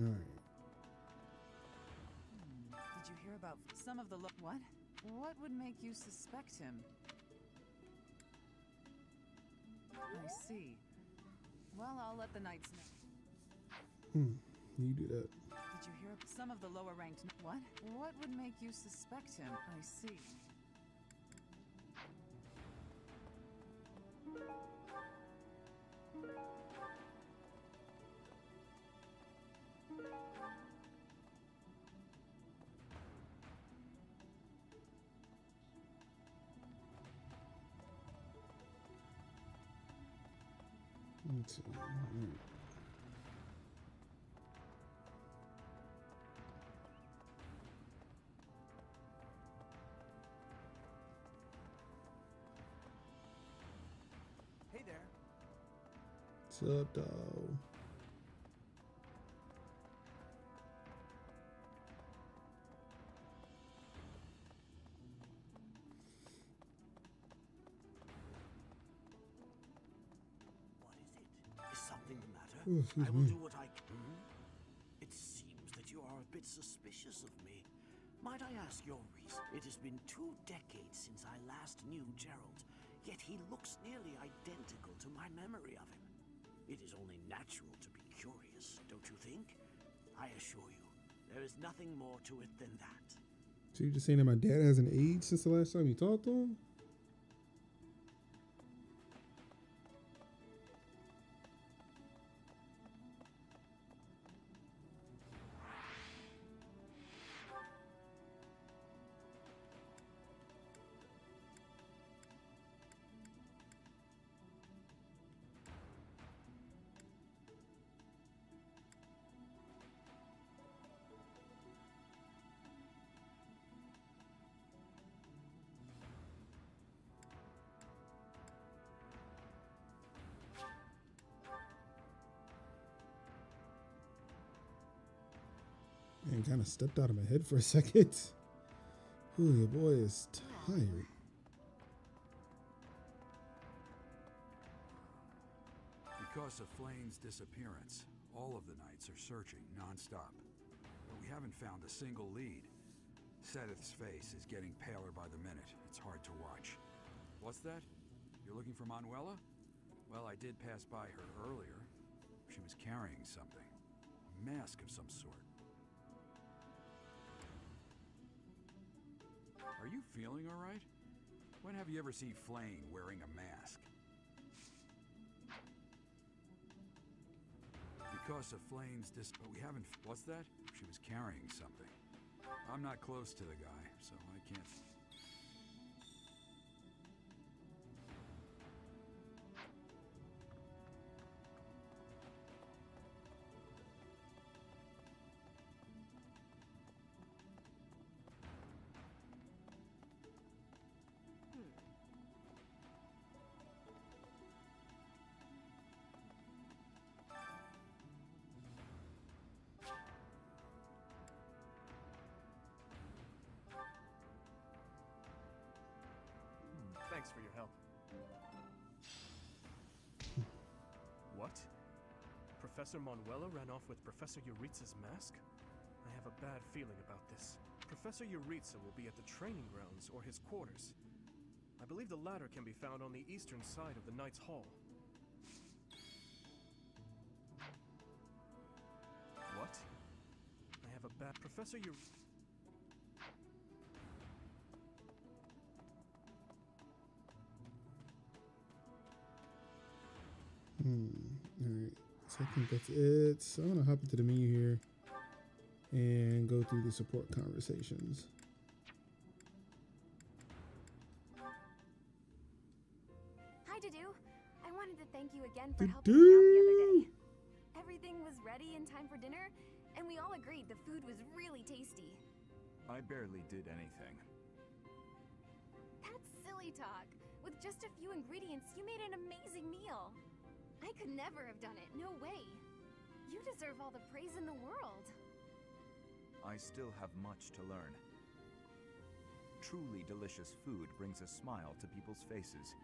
All right. Did you hear about some of the what? What would make you suspect him? I see. Well, I'll let the knights know. You do that. Did you hear some of the lower ranked? What? What would make you suspect him? I see. Let's see. Hey there. What's up, dog? Is something the matter? Oh, excuse I will me. do what I can. It seems that you are a bit suspicious of me. Might I ask your reason? It has been 2 decades since I last knew Gerald, yet he looks nearly identical to my memory of him. It is only natural to be curious, don't you think? I assure you, there is nothing more to it than that. So you're just saying that my dad hasn't aged since the last time you talked to him? Man, kind of stepped out of my head for a second. Ooh, your boy is tired. Because of Flane's disappearance, all of the knights are searching non-stop. But we haven't found a single lead. Sedith's face is getting paler by the minute. It's hard to watch. What's that? You're looking for Manuela? Well, I did pass by her earlier. She was carrying something. A mask of some sort. Are you feeling all right? When have you ever seen Flane wearing a mask? Because of Flane's but we haven't. What's that? She was carrying something. I'm not close to the guy, so I can't. Thanks for your help. What? Professor Manuela ran off with Professor Yuritsa's mask? I have a bad feeling about this. Professor Yuritsa will be at the training grounds or his quarters. I believe the latter can be found on the eastern side of the Knight's Hall. What? I have a bad... Professor Yuritsa... Alright, so I think that's it. So I'm gonna hop into the menu here and go through the support conversations. Hi, Dudu. I wanted to thank you again for helping me out the other day. Everything was ready in time for dinner, and we all agreed the food was really tasty. I barely did anything. That's silly talk. With just a few ingredients, you made an amazing meal. I could never have done it, no way. You deserve all the praise in the world. I still have much to learn. Truly delicious food brings a smile to people's faces.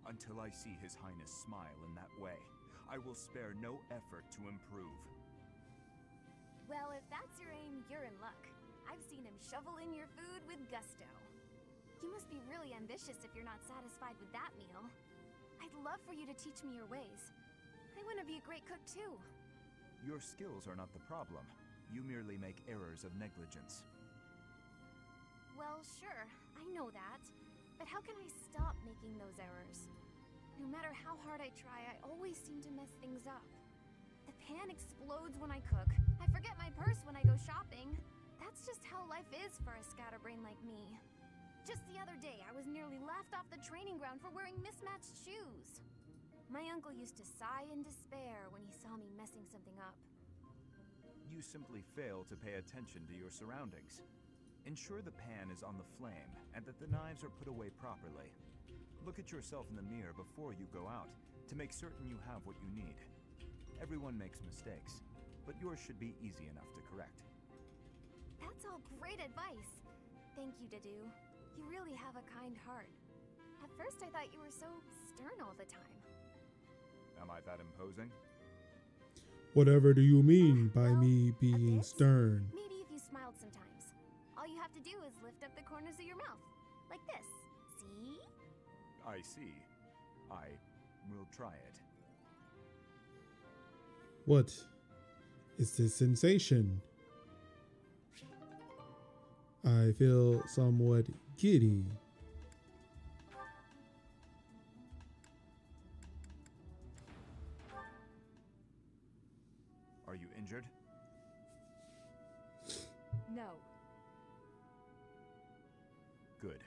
Until I see His Highness smile in that way, I will spare no effort to improve. Well, if that's your aim, you're in luck. I've seen him shovel in your food with gusto. You must be really ambitious if you're not satisfied with that meal. I'd love for you to teach me your ways. I want to be a great cook too. Your skills are not the problem. You merely make errors of negligence. Well, sure, I know that. But how can I stop making those errors? No matter how hard I try, I always seem to mess things up. The pan explodes when I cook. I forget my purse when I go shopping. That's just how life is for a scatterbrain like me. Just the other day, I was nearly laughed off the training ground for wearing mismatched shoes. My uncle used to sigh in despair when he saw me messing something up. You simply fail to pay attention to your surroundings. Ensure the pan is on the flame and that the knives are put away properly. Look at yourself in the mirror before you go out to make certain you have what you need. Everyone makes mistakes, but yours should be easy enough to correct. That's all great advice. Thank you, Dedu. You really have a kind heart. At first I thought you were so stern all the time. Am I that imposing? Whatever do you mean by me being stern? Maybe if you smiled sometimes. All you have to do is lift up the corners of your mouth. Like this. See? I see. I will try it. What is this sensation? I feel somewhat giddy. Are you injured? No. Good.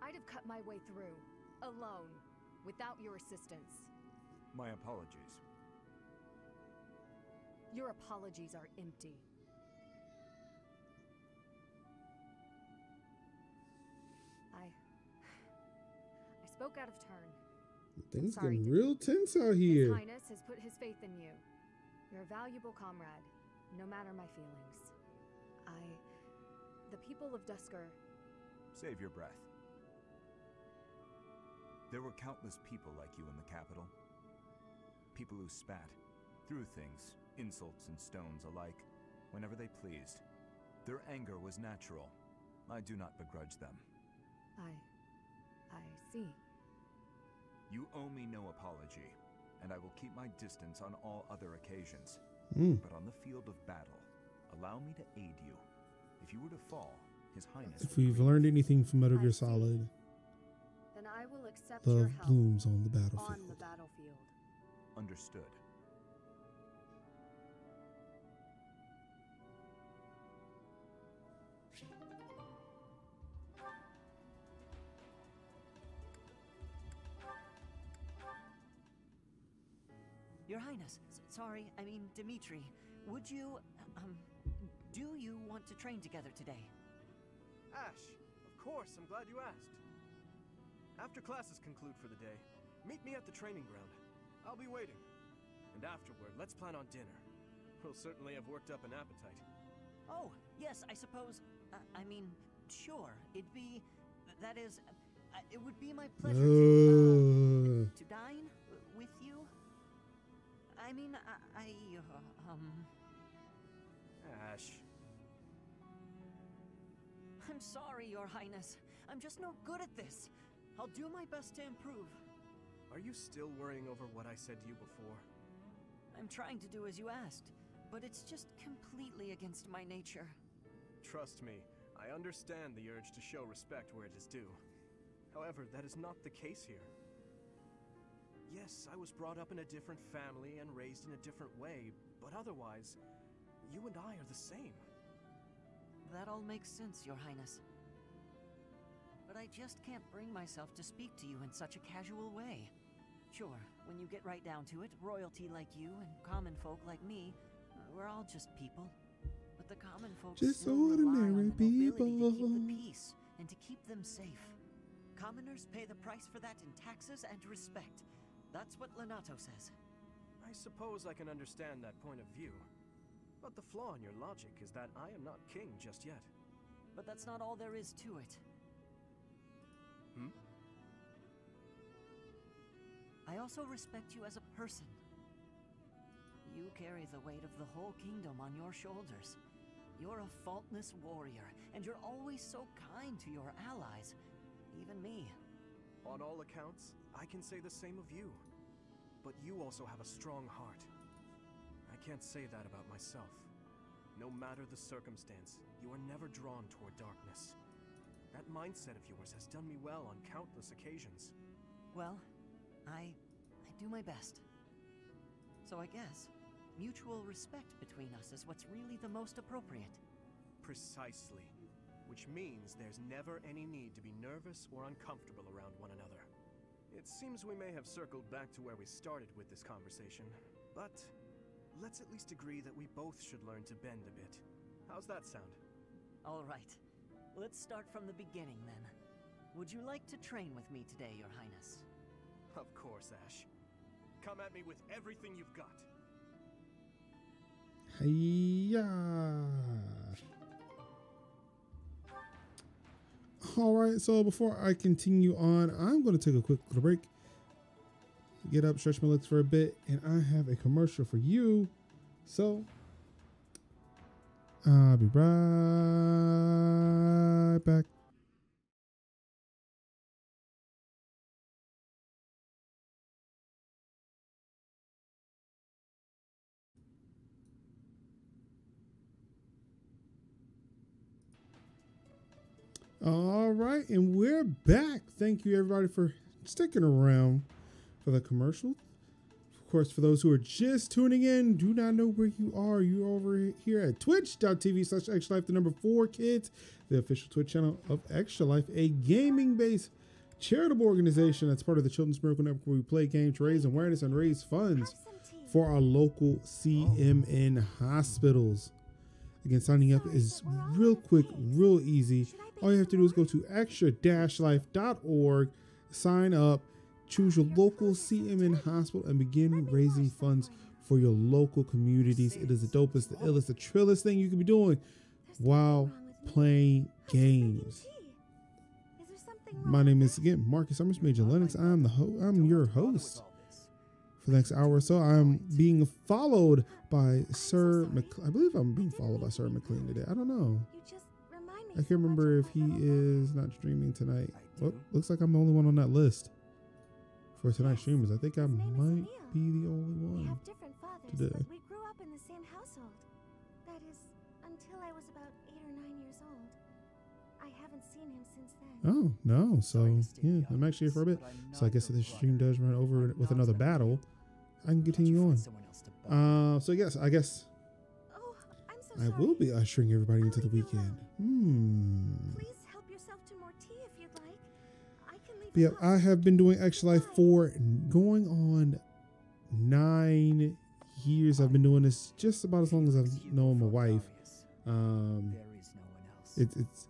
I'd have cut my way through, alone, without your assistance. My apologies. Your apologies are empty. I spoke out of turn. Things Sorry, getting real tense out here. His Highness has put his faith in you. You're a valuable comrade, no matter my feelings. The people of Dusker... Save your breath. There were countless people like you in the capital. People who spat, threw things, insults and stones alike, whenever they pleased. Their anger was natural. I do not begrudge them. I see. You owe me no apology, and I will keep my distance on all other occasions. But on the field of battle, allow me to aid you. If you were to fall, His Highness... If we've learned anything from Metal Gear Solid, then I will accept your love help blooms on the battlefield. on the battlefield. Understood. Your Highness, sorry, I mean Dimitri, would you, do you want to train together today? Ash, of course, I'm glad you asked. After classes conclude for the day, meet me at the training ground. I'll be waiting. And afterward, let's plan on dinner. We'll certainly have worked up an appetite. Oh, yes, I suppose, I mean, sure, it'd be, that is, it would be my pleasure to dine with you. I mean, Ash. I'm sorry, Your Highness. I'm just no good at this. I'll do my best to improve. Are you still worrying over what I said to you before? I'm trying to do as you asked, but it's just completely against my nature. Trust me, I understand the urge to show respect where it is due. However, that is not the case here. Yes, I was brought up in a different family and raised in a different way, but otherwise, you and I are the same. That all makes sense, Your Highness. But I just can't bring myself to speak to you in such a casual way. Sure, when you get right down to it, royalty like you and common folk like me, we're all just people. But the common folk just still rely ordinary on the nobility people. to keep the peace and to keep them safe. Commoners pay the price for that in taxes and respect. That's what Lenato says. I suppose I can understand that point of view. But the flaw in your logic is that I am not king just yet. But that's not all there is to it. I also respect you as a person. You carry the weight of the whole kingdom on your shoulders. You're a faultless warrior, and you're always so kind to your allies, even me. On all accounts, I can say the same of you. But you also have a strong heart. I can't say that about myself. No matter the circumstance, you are never drawn toward darkness. That mindset of yours has done me well on countless occasions. Well, I do my best. So I guess mutual respect between us is what's really the most appropriate. Precisely. Which means there's never any need to be nervous or uncomfortable around one another. It seems we may have circled back to where we started with this conversation, but let's at least agree that we both should learn to bend a bit. How's that sound? All right. Let's start from the beginning then. Would you like to train with me today, Your Highness? Of course, Ash. Come at me with everything you've got. Hiya. All right, so before I continue on, I'm going to take a quick little break, get up, stretch my legs for a bit, and I have a commercial for you. So I'll be right back. All right, and we're back. Thank you, everybody, for sticking around for the commercial. Of course, for those who are just tuning in, do not know where you are. You're over here at twitch.tv/extralife, the number 4 kids, the official Twitch channel of Extra Life, a gaming-based charitable organization that's part of the Children's Miracle Network, where we play games to raise awareness and raise funds for our local CMN hospitals. Again, signing up is real quick, real easy. All you have to do is go to extra-life.org, sign up, choose your local CMN hospital, and begin raising funds for your local communities. It is the dopest, the illest, the trillest thing you can be doing while playing games. My name is, again, Marcus Summers, Major Lennox. I'm your host. For the next hour or so, I'm being followed by Sir McLean. I believe I'm being followed by Sir McLean today. I don't know. I can't remember if he is not streaming tonight. Well, looks like I'm the only one on that list for tonight's streamers. I think I might be the only one Different fathers, today. but we grew up in the same household. That is, until I was about 8 or 9 years old. I haven't seen him since then. Oh, no. So, yeah, I'm actually here for a bit. So I guess if this stream does run over with another battle, I can continue on. So yes, I guess I will be ushering everybody into the weekend. Please help yourself to more tea if you'd like. I can leave. But yeah, I have been doing Extra Life for going on 9 years. I've been doing this just about as long as I've known my wife. It's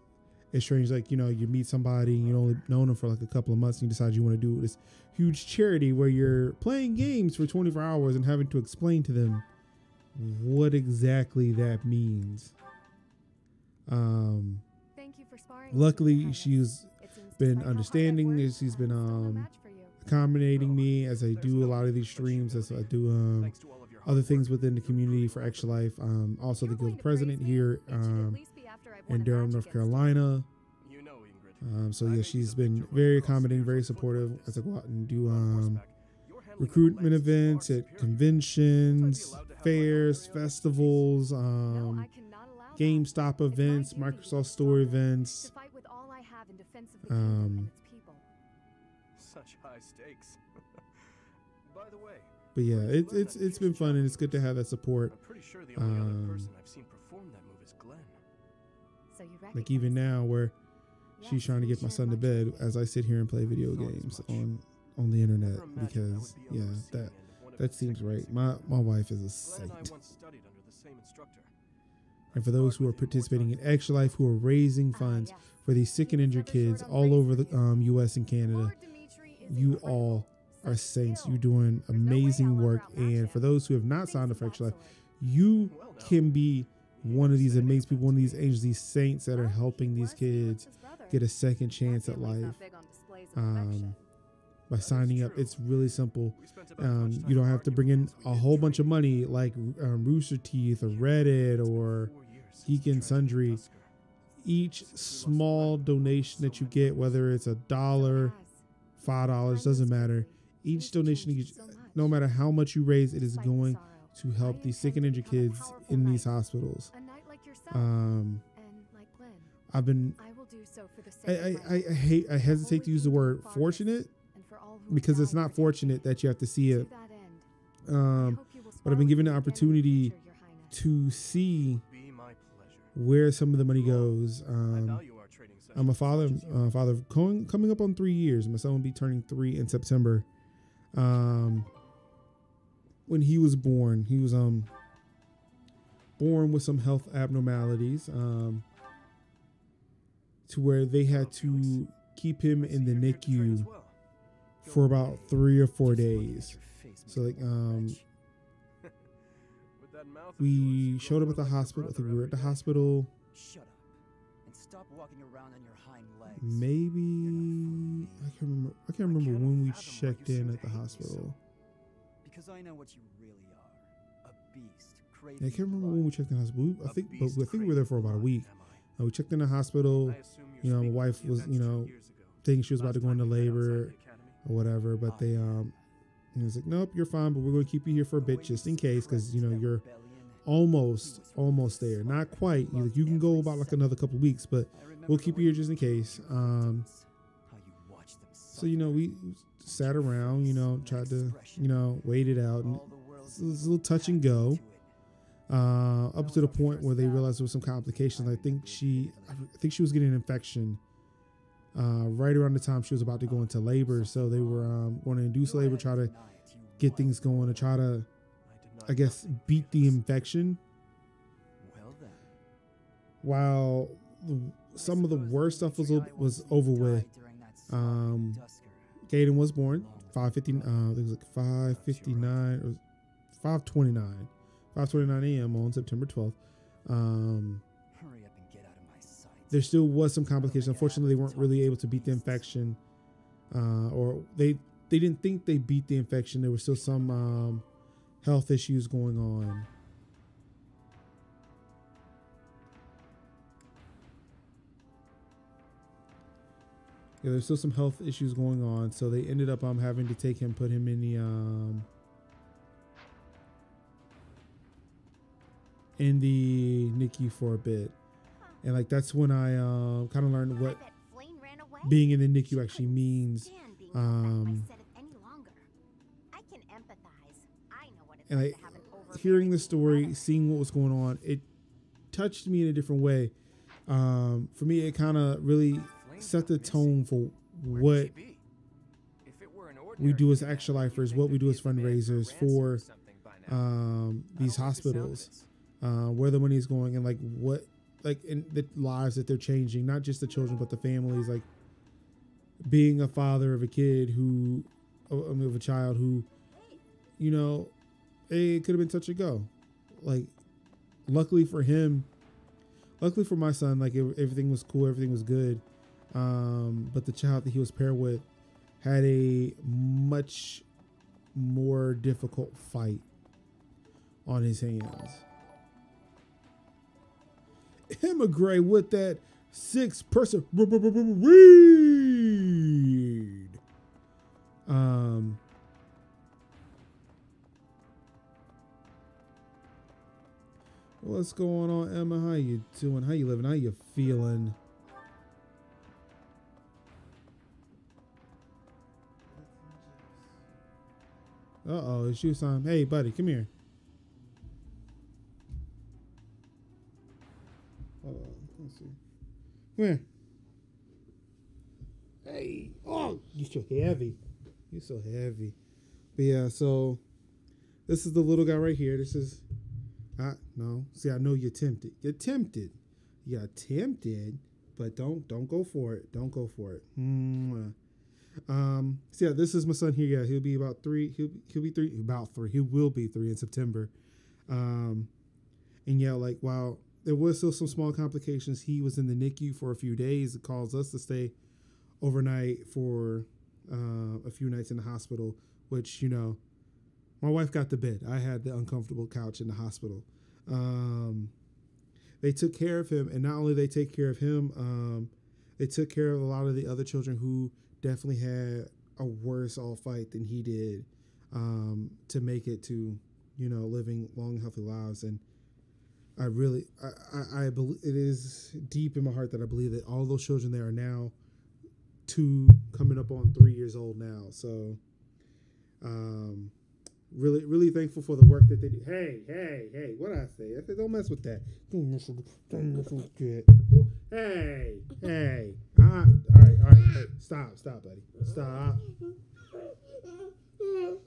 strange, like, you know, you meet somebody and you only known them for like a couple of months and you decide you want to do this huge charity where you're playing games for 24 hours and having to explain to them what exactly that means. Thank you for sparring. Luckily, she's been understanding. She's been accommodating me as I do a lot of these streams, as I do other things within the community for Extra Life. Also the guild president here in Durham, North Carolina. So yeah, she's been very accommodating, very supportive as I go out and do recruitment events at conventions, fairs, festivals, GameStop events, Microsoft Store events. Such high stakes. By the way, but yeah, it's been fun and it's good to have that support. I'm pretty sure the only other person I've seen perform that move is Glenn. So you like even now, where she's trying to get my son to bed as I sit here and play video games on the internet, because yeah, that seems right. My wife is a saint. And for those who are participating in Extra Life, who are raising funds for these sick and injured kids all over the U.S. and Canada, you all are saints. You're doing amazing work. And for those who have not signed up for Extra Life, you can be one of these amazing people, one of these angels, these saints that are helping these kids get a second chance at life. by signing up. It's really simple. You don't have to bring in a whole bunch of money like Rooster Teeth or Reddit or Geek and Sundry. Each small donation that you get, whether it's $1, $5, doesn't matter. Each donation, no matter how much you raise, it is going to help these sick and injured kids in these hospitals. I've been, I hesitate to use the word fortunate because it's not fortunate that you have to see it. But I've been given the opportunity to see where some of the money goes. I'm a father. Coming up on 3 years. My son will be turning 3 in September. When he was born with some health abnormalities, to where they had to keep him in the NICU for about 3 or 4 days. So like, we showed up at the hospital. I think we were at the hospital. Shut up and stop walking around on your hind legs. Maybe I can't remember when we checked in at the hospital. Because I know what you really are. A beast. I can't remember when we checked in the hospital. I think we were there for about a week. We checked in the hospital. You know, my wife was, thinking she was about to go into labor or whatever, but they he was like, nope, you're fine, but we're going to keep you here for a bit just in case, because you're almost there, not quite. You can go about like another couple of weeks, but we'll keep you here just in case. So we sat around, tried to wait it out, and it was a little touch and go, up to the point where they realized there was some complications. I think she was getting an infection right around the time she was about to go into labor, so they were going to induce labor, try to get things going, to try to, I guess, beat the infection. While some of the worst stuff was over with. Caden was born 5:59. I think it was like 5:59 or 5:29 a.m. on September 12th. Hurry up and get out of my sight. There still was some complications. Unfortunately, they weren't really able to beat the infection, or they didn't think they beat the infection. There was still some health issues going on. Yeah, there's still some health issues going on, so they ended up having to take him, put him in the NICU for a bit, and like that's when I kind of learned what being in the NICU actually means. And like hearing the story, seeing what was going on, it touched me in a different way. For me, it kind of really set the tone for what we do as Extra Lifers, what we do as fundraisers for these hospitals, where the money is going, and like what, like in the lives that they're changing, not just the children but the families. Like being a father of a kid who, of a child who, it could have been touch and go. Like, luckily for my son, like everything was cool, everything was good. But the child that he was paired with had a much more difficult fight on his hands. Emigre with that 6-person read. What's going on, Emma? How you doing? How you living? How you feeling? Uh-oh, it's you, son. Hey, buddy, come here. Let's see. Come here. Hey. Oh, you're so heavy. You're so heavy. But yeah, so this is the little guy right here. This is... no. See, I know you're tempted. You're tempted. You're tempted, but don't go for it. Don't go for it. So yeah, this is my son here. Yeah, he'll be about 3. He'll be 3. About 3. He will be 3 in September. And yeah, like while there was still some small complications, he was in the NICU for a few days. It caused us to stay overnight for a few nights in the hospital, which, you know, my wife got the bed. I had the uncomfortable couch in the hospital. They took care of him, and not only they take care of him, they took care of a lot of the other children who definitely had a worse all fight than he did, to make it to, you know, living long, healthy lives. And I really, I believe it is deep in my heart that I believe that all those children there are now 2 coming up on 3 years old now. So, really, really thankful for the work that they do. Hey, what did I say? I said, don't mess with that. Don't mess with that. Hey. All right. Hey, stop, buddy. Stop.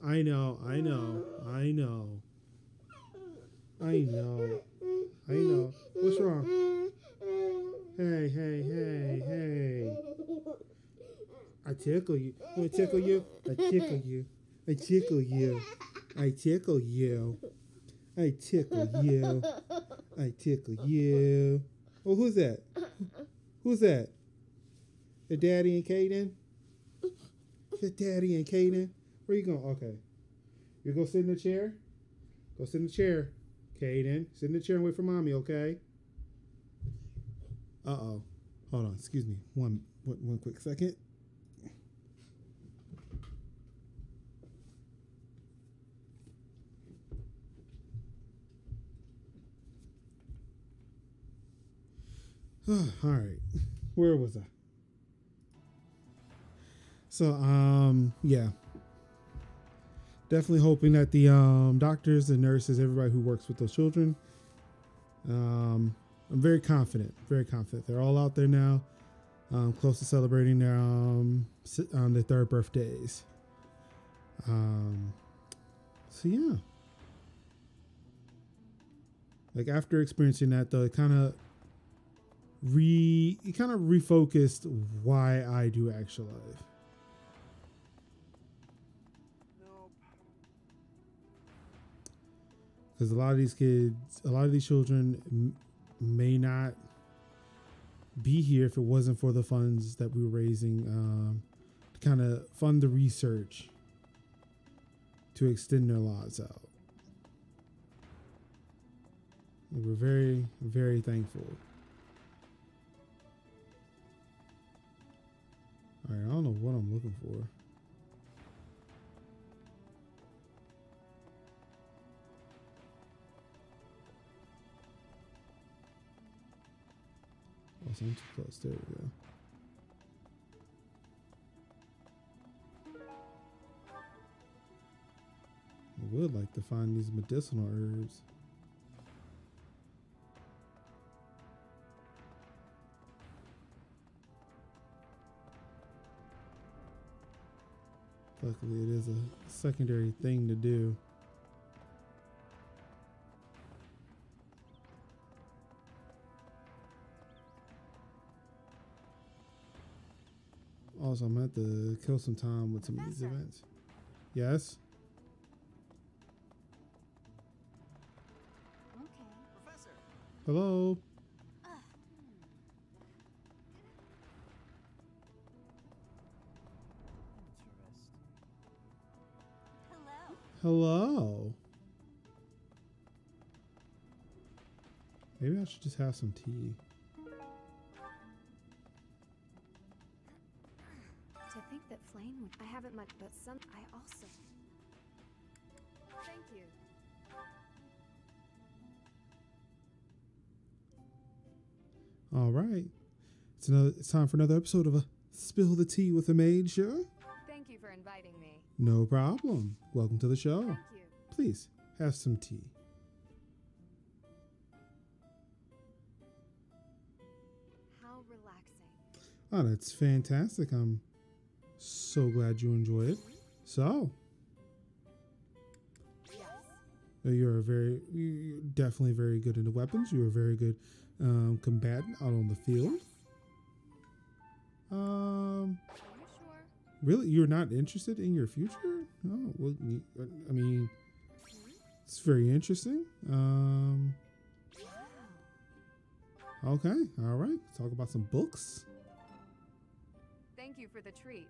I know. What's wrong? Hey. I tickle you. I tickle you. I tickle you. I tickle you. I tickle you. I tickle you. I tickle you. Oh, who's that? Who's that? The daddy and Kaden? The daddy and Kaden? Where you going? Okay. You go sit in the chair? Go sit in the chair. Kaden, sit in the chair and wait for mommy, okay? Uh-oh. Hold on. Excuse me. One quick second. All right. Where was I? So, yeah. Definitely hoping that the doctors and nurses, everybody who works with those children, I'm very confident. They're all out there now, close to celebrating their 3rd birthdays. So yeah. Like after experiencing that, though, it kind of refocused why I do Extra Life. Because a lot of these children may not be here if it wasn't for the funds that we were raising to kind of fund the research to extend their lives out. We're very, very thankful. All right, I don't know what I'm looking for. Oh, so I'm too close. There we go. I would like to find these medicinal herbs. Luckily, it is a secondary thing to do. Also, I'm going to have to kill some time with some of these events. Yes? Okay. Professor. Hello? Hello? Maybe I should just have some tea. To think that Flame would... I haven't much, but some... I also... Thank you. All right. It's time for another episode of a Spill the Tea with a Maid show. Thank you for inviting me. No problem. Welcome to the show. Thank you. Please, have some tea. How relaxing. Oh, that's fantastic. I'm so glad you enjoy it. So, you're definitely very good into weapons. You're a very good combatant out on the field. Are you sure? Really? You're not interested in your future? Oh, well, I mean, it's very interesting. Okay, all right. Talk about some books. Thank you for the treat.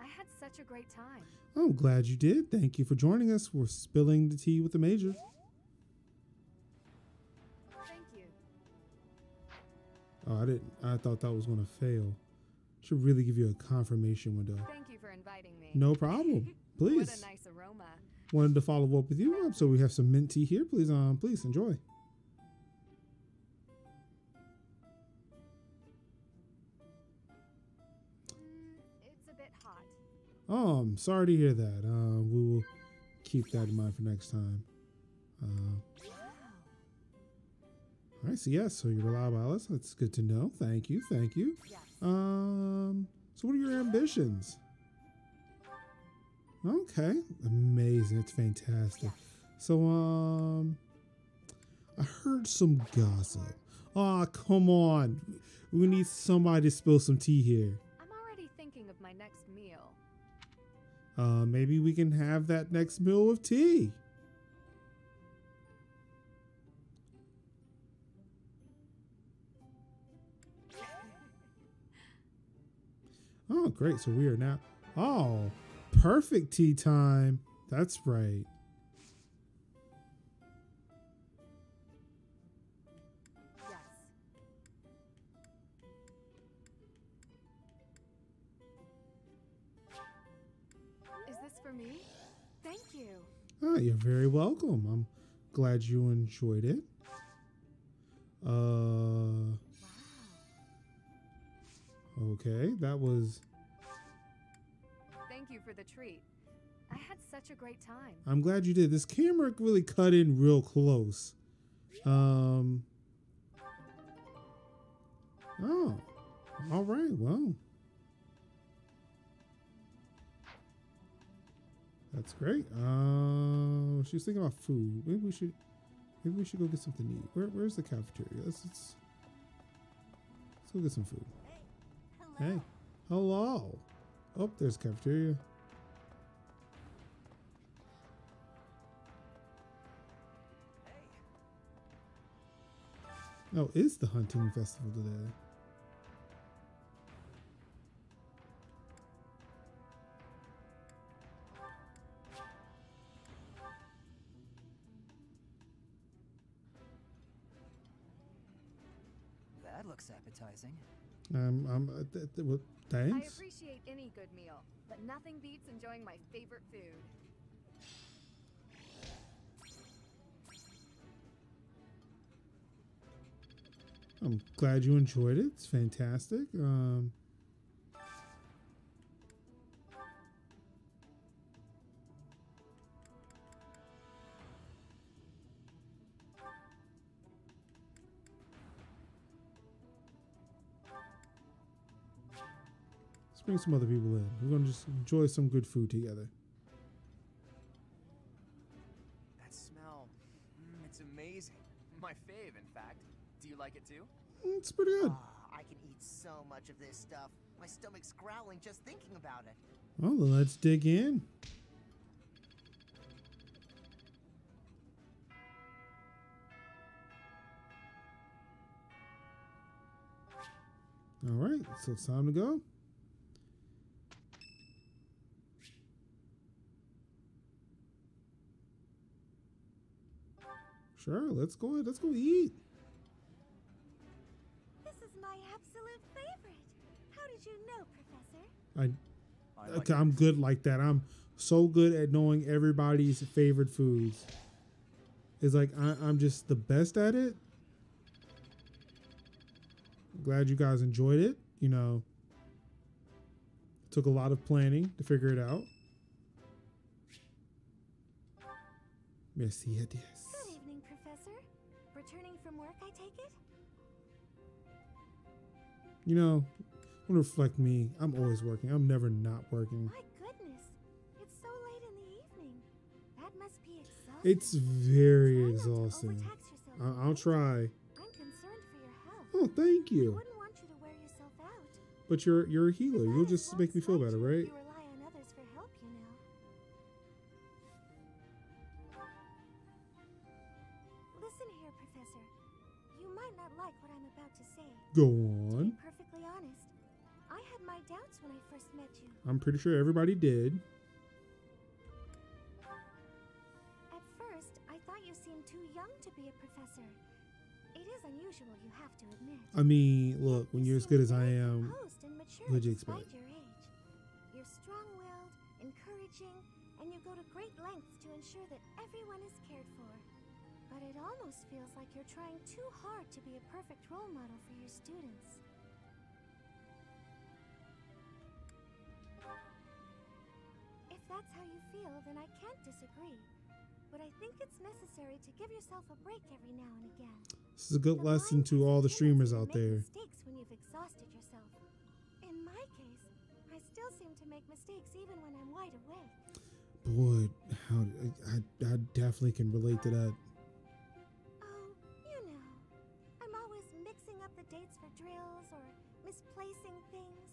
I had such a great time. I'm glad you did. Thank you for joining us. We're spilling the tea with the Major. Thank you. Oh, I didn't. I thought that was going to fail. Should really give you a confirmation window. Thank you for inviting me. No problem. Please. What a nice aroma. Wanted to follow up with you. So we have some mint tea here. Please, please enjoy. It's a bit hot. Oh, I'm sorry to hear that. We will keep that in mind for next time. All right, so yes, so you're reliable, Alice. That's good to know. Thank you, thank you. Yes. So what are your ambitions? Okay, amazing. It's fantastic. Yes. So, I heard some gossip. Oh, come on. We need somebody to spill some tea here. I'm already thinking of my next meal. Maybe we can have that next meal with tea. Oh, great. So we are now. Oh, perfect tea time. That's right. Yes. Is this for me? Thank you. Oh, you're very welcome. I'm glad you enjoyed it. Wow. Okay, that was. Thank you for the treat. I had such a great time. I'm glad you did. This camera really cut in real close. Oh, all right. Well, that's great. She's thinking about food. Maybe we should go get something to eat. Where's the cafeteria? Let's go get some food. Hey, hello. Oh, there's cafeteria. Oh, it's the hunting festival today. That looks appetizing. Well, thanks. I appreciate any good meal, but nothing beats enjoying my favorite food. I'm glad you enjoyed it. It's fantastic. Let's bring some other people in. We're going to just enjoy some good food together. That smell, it's amazing. My fave, in fact. Do you like it too? It's pretty good. I can eat so much of this stuff. My stomach's growling just thinking about it. Well, then let's dig in. All right, so it's time to go. Sure, let's go eat. This is my absolute favorite. How did you know, Professor? I'm good like that. I'm so good at knowing everybody's favorite foods. It's like I'm just the best at it. I'm glad you guys enjoyed it. You know, took a lot of planning to figure it out. Merci, yes. Good evening, Professor. Returning from work, I take it? You know, don't reflect me. I'm always working. I'm never not working. My goodness. It's so late in the evening. That must be exhausting. It's very exhausting. I'll try. I'm concerned for your health. Oh, thank I you. wouldn't want you to wear yourself out. But you're a healer. You'll just make me feel better, right? You rely on others for help, you know. Listen here, Professor. You might not like what I'm about to say. Go To on. be perfectly honest, I had my doubts when I first met you. I'm pretty sure everybody did. At first, I thought you seemed too young to be a professor. It is unusual, you have to admit. I mean, look, when you're as good as I am, Composed and mature what'd you despite expect? your age. You're strong-willed, encouraging, and you go to great lengths to ensure that everyone is cared for. But it almost feels like you're trying too hard to be a perfect role model for your students. If that's how you feel, then I can't disagree. But I think it's necessary to give yourself a break every now and again. This is a good lesson to all the streamers out there. Mistakes when you've exhausted yourself. In my case, I still seem to make mistakes even when I'm wide awake. Boy, I definitely can relate to that. Oh, you know, I'm always mixing up the dates for drills or misplacing things.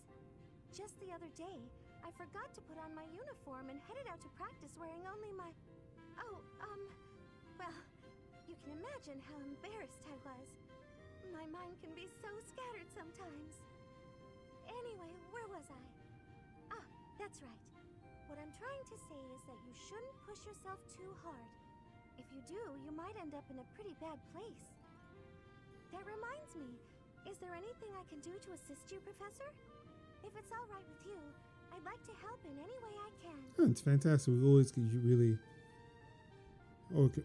Just the other day, I forgot to put on my uniform and headed out to practice wearing only my... well, you can imagine how embarrassed I was. My mind can be so scattered sometimes. Anyway, where was I? Ah, that's right. What I'm trying to say is that you shouldn't push yourself too hard. If you do, you might end up in a pretty bad place. That reminds me, is there anything I can do to assist you, Professor? If it's all right with you, I'd like to help in any way I can. It's fantastic. We always can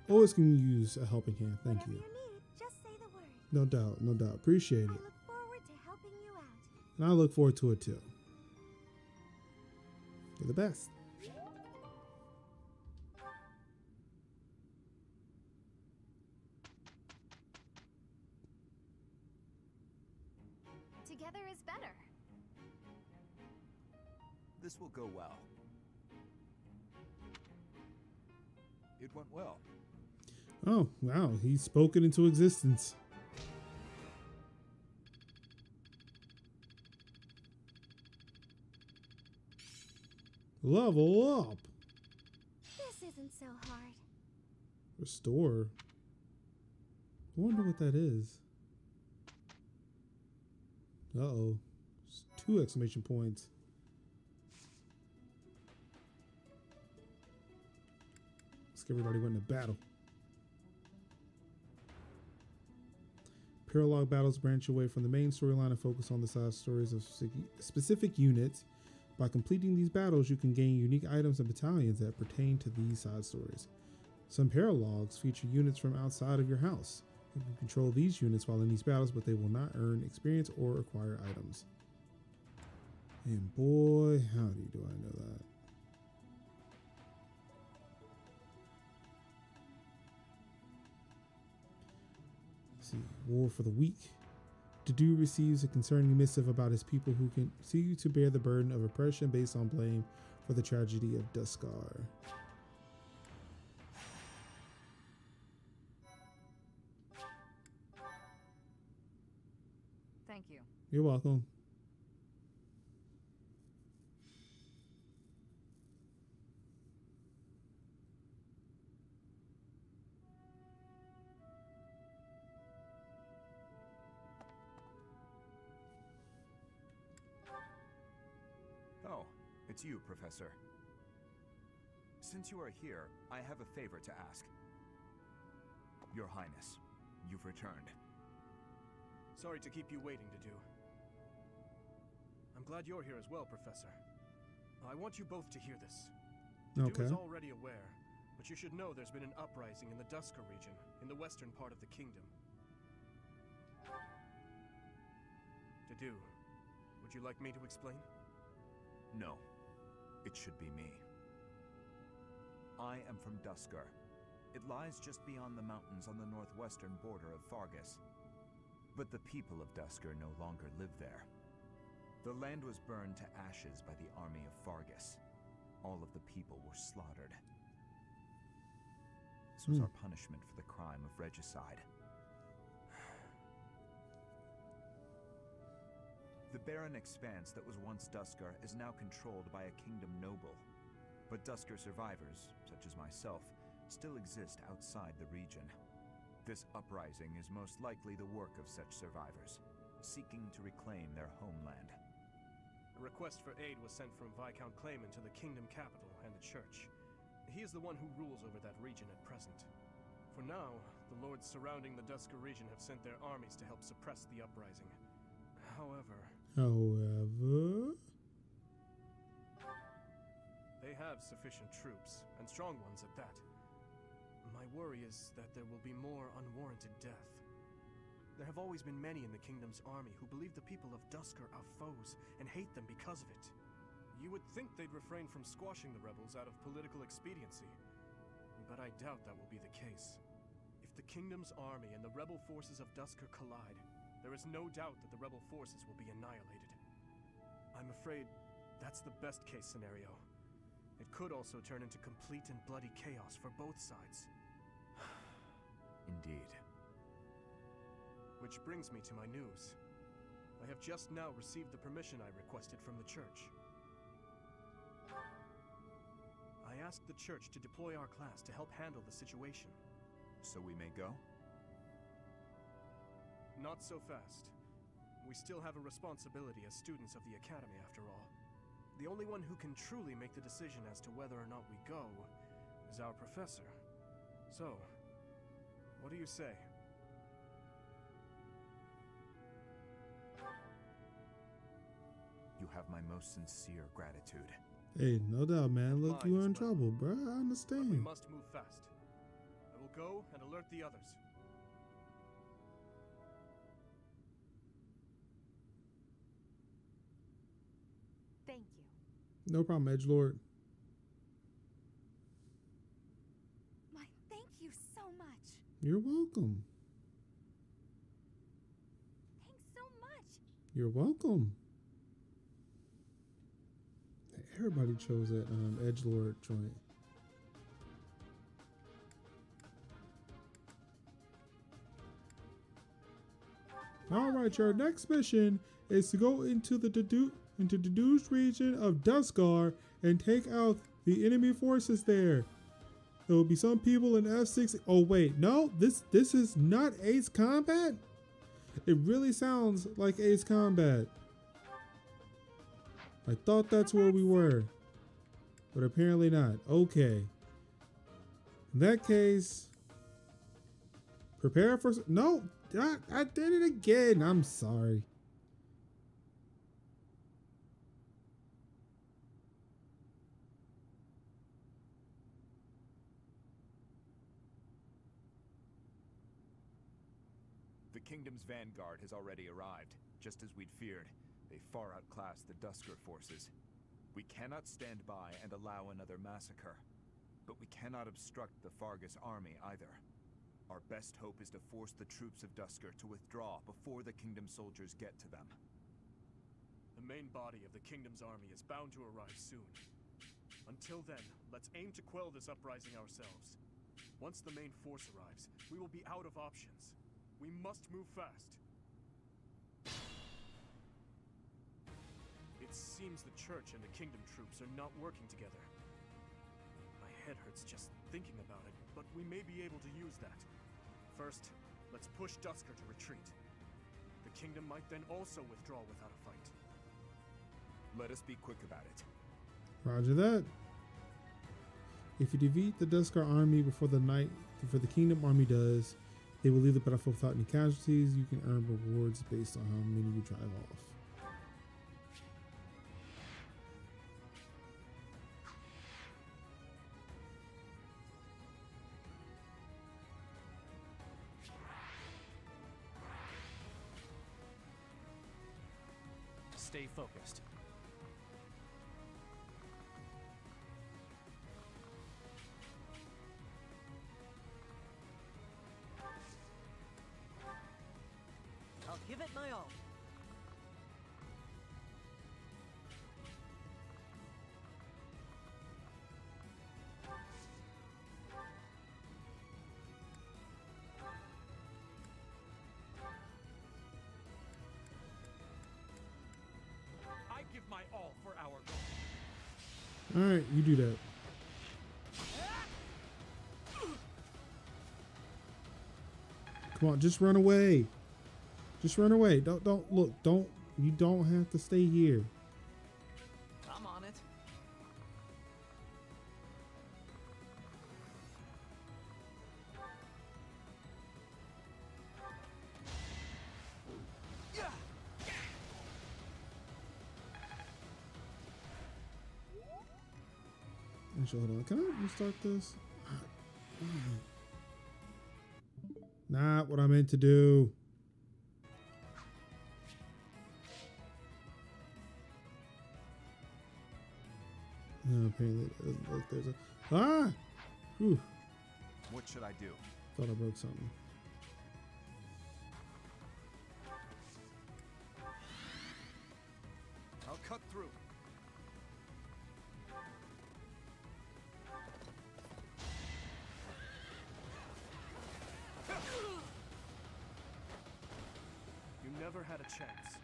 always can use a helping hand. Thank you. Whatever you need, just say the word. No doubt, no doubt. Appreciate it. I look forward to helping you out. And I look forward to it too. You're the best. Together is better. This will go well. It went well. Oh, wow. He's spoken into existence. Level up. This isn't so hard. Restore. I wonder what that is. Uh-oh. 2 exclamation points. Let's get everybody went into battle. Paralog battles branch away from the main storyline and focus on the side stories of specific units. By completing these battles, you can gain unique items and battalions that pertain to these side stories. Some paralogs feature units from outside of your house. You can control these units while in these battles, but they will not earn experience or acquire items. And boy, howdy do I know that. Let's see, War for the Weak. Dedu receives a concerning missive about his people who continue to bear the burden of oppression based on blame for the tragedy of Duskar. Thank you. You're welcome. Oh, it's you, Professor. Since you are here, I have a favor to ask. Your Highness, you've returned. Sorry to keep you waiting, Dedu. I'm glad you're here as well, Professor. I want you both to hear this. Dedu is already aware, but you should know there's been an uprising in the Duskar region, in the western part of the kingdom. Dedu, would you like me to explain? No, it should be me. I am from Duskar. It lies just beyond the mountains on the northwestern border of Fargus. But the people of Duskar no longer live there. The land was burned to ashes by the army of Fargus. All of the people were slaughtered. This was our punishment for the crime of regicide. The barren expanse that was once Duskar is now controlled by a kingdom noble. But Duskar survivors, such as myself, still exist outside the region. This uprising is most likely the work of such survivors, seeking to reclaim their homeland. A request for aid was sent from Viscount Clayman to the kingdom capital and the church. He is the one who rules over that region at present. For now, the lords surrounding the Dusker region have sent their armies to help suppress the uprising. However, they have sufficient troops, and strong ones at that. My worry is that there will be more unwarranted death. There have always been many in the kingdom's army who believe the people of Dusker are foes and hate them because of it. You would think they'd refrain from squashing the rebels out of political expediency, but I doubt that will be the case. If the kingdom's army and the rebel forces of Dusker collide, there is no doubt that the rebel forces will be annihilated. I'm afraid that's the best case scenario. It could also turn into complete and bloody chaos for both sides. Indeed. Which brings me to my news. I have just now received the permission I requested from the church. I asked the church to deploy our class to help handle the situation. So we may go? Not so fast. We still have a responsibility as students of the Academy, after all. The only one who can truly make the decision as to whether or not we go is our professor. So, what do you say? You have my most sincere gratitude. Hey, no doubt, man. Look, you are in trouble, bro. I But we understand. must move fast. I will go and alert the others. Thank you. No problem, Edgelord. My, thank you so much. You're welcome. Thanks so much. You're welcome. Everybody chose that Edgelord joint. All right, your next mission is to go into the deduced region of Duskar and take out the enemy forces there. There will be some people in F6. Oh wait, no, this is not Ace Combat. It really sounds like Ace Combat. I thought that's where we were, but apparently not. Okay. In that case, prepare for... No, I did it again. I'm sorry. The kingdom's vanguard has already arrived, just as we'd feared. They far outclassed the Dusker forces. We cannot stand by and allow another massacre. But we cannot obstruct the Fargus army either. Our best hope is to force the troops of Dusker to withdraw before the kingdom soldiers get to them. The main body of the kingdom's army is bound to arrive soon. Until then, let's aim to quell this uprising ourselves. Once the main force arrives, we will be out of options. We must move fast. It seems the church and the kingdom troops are not working together. My head hurts just thinking about it, but we may be able to use that. First, let's push Dusker to retreat. The kingdom might then also withdraw without a fight. Let us be quick about it. Roger that. If you defeat the Duskar army before the kingdom army does, they will leave the battlefield without any casualties. You can earn rewards based on how many you drive off. Stay focused. I'll give it my all. I give my all for our goal. All right, you do that. Come on, just run away. Just run away. Don't look. You don't have to stay here. Actually, hold on. Can I restart this? Not what I meant to do. No, apparently it doesn't look. There's a Whew. What should I do? Thought I broke something. I'll cut through. You never had a chance.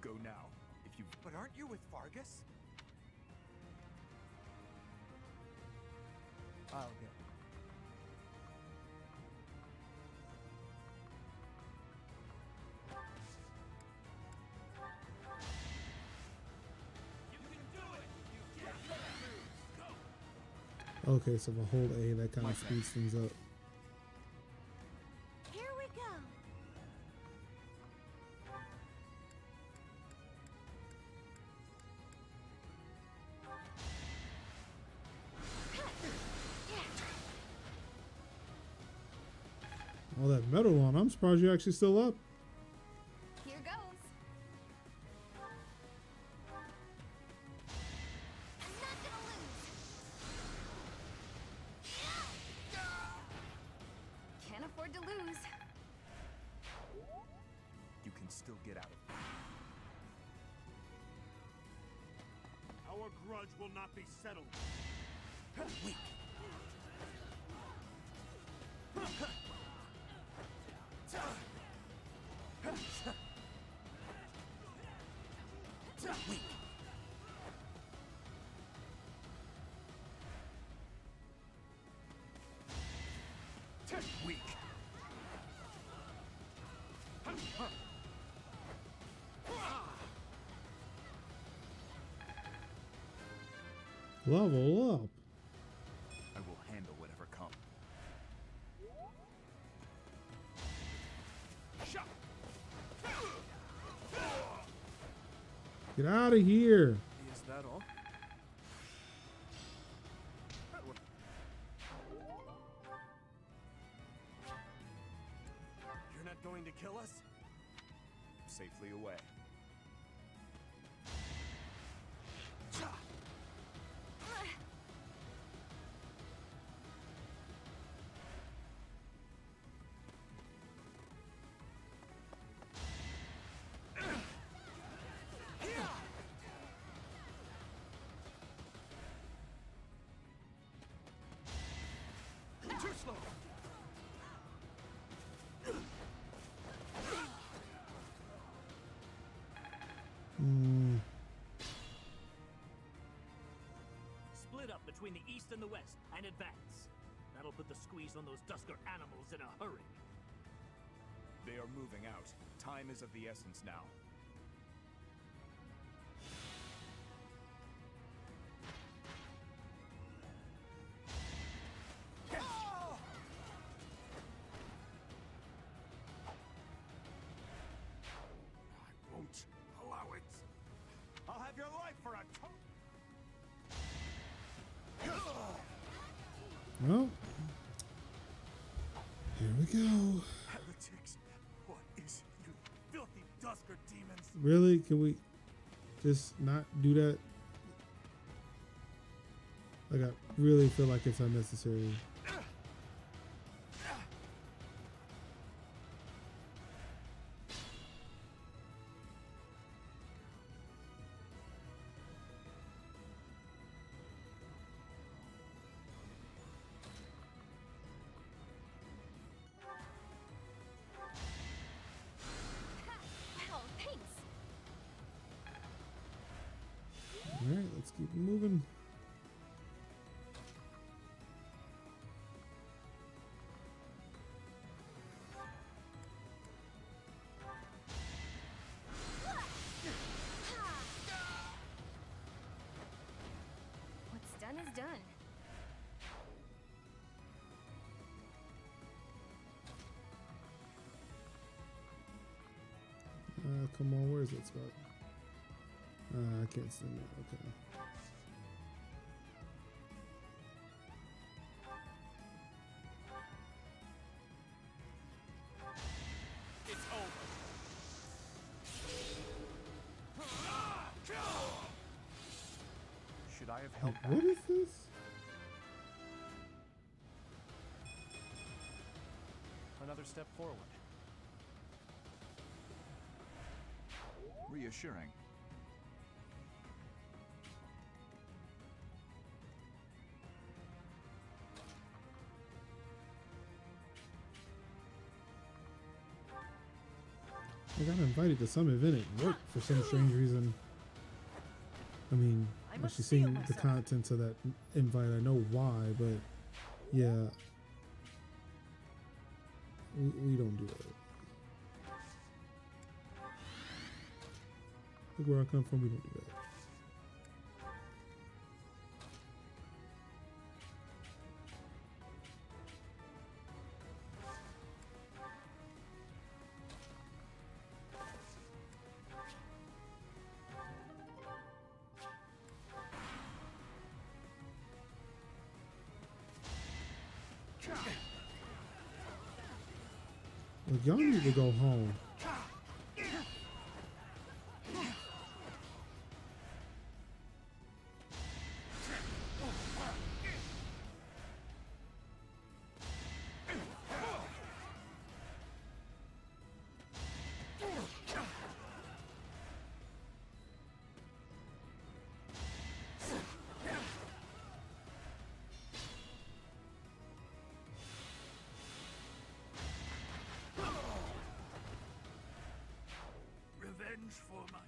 Go now, if you. But aren't you with Vargas? I'll go. Okay, so if I hold A, that kind of speeds things up. Here we go. All that metal on. I'm surprised you're actually still up. Here goes. Can't afford to lose. You can still get out of it. Our grudge will not be settled. Weak. Weak. Weak. Level up. I will handle whatever comes. Get out of here. Is that all? You're not going to kill us? Safely away. Too slow. Split up between the east and the west and advance. That'll put the squeeze on those Dusker animals in a hurry. They are moving out. Time is of the essence now. I won't allow it. I'll have your life for a Well, here we go. heretics. What is it, you filthy Dusker demons? Really? Can we just not do that? Like, I really feel like it's unnecessary. Well, thanks. All right, let's keep moving. What's done is done. Come on, where's that spot? I can't stand that. Okay. have held back. What is this? Another step forward. Reassuring. I got invited to some event at work for some strange reason. I mean, when she's seeing the contents of that invite, I know why, but yeah, we don't do that. Look where I come from, we don't do that. Look, y'all need to go home. For my...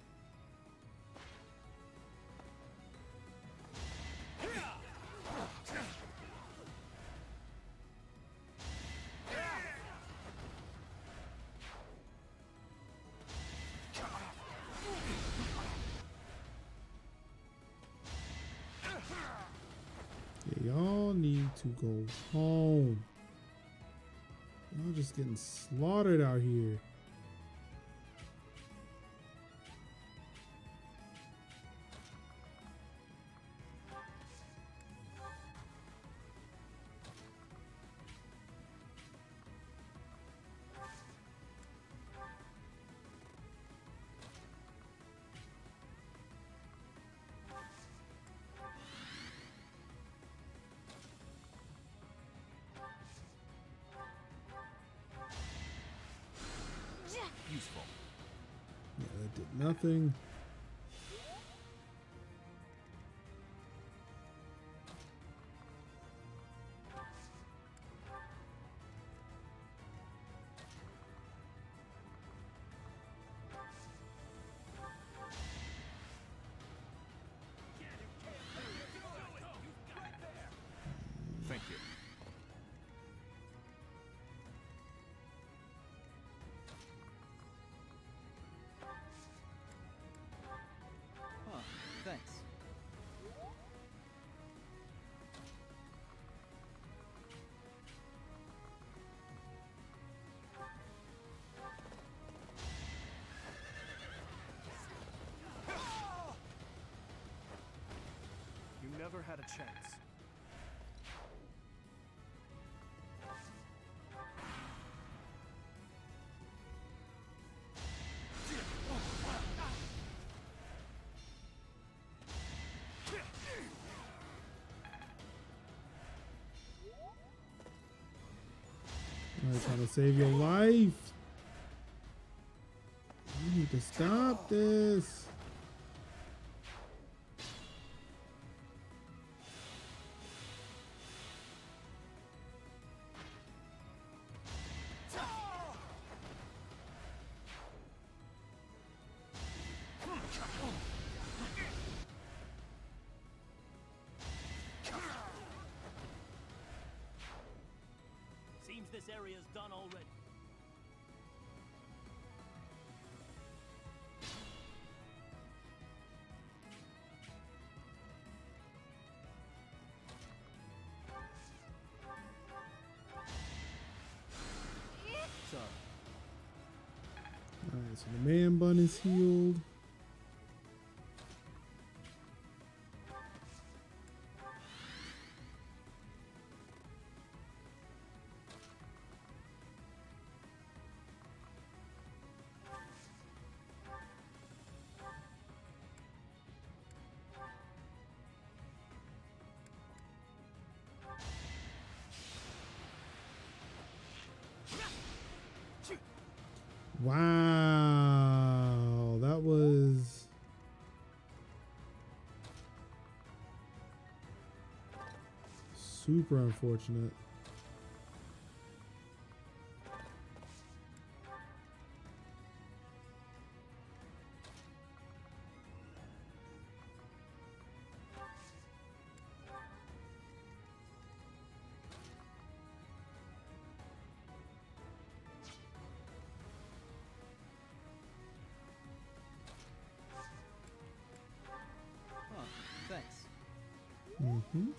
Yeah, y'all need to go home. Y'all just getting slaughtered out here. Useful. Yeah, that did nothing. Thank you. Huh, thanks. You never had a chance. I'm trying to save your life. You need to stop this. Seems this area's done already. Sorry. Alright, so the man bun is healed. Wow, that was super unfortunate. Thanks. Mm-hmm.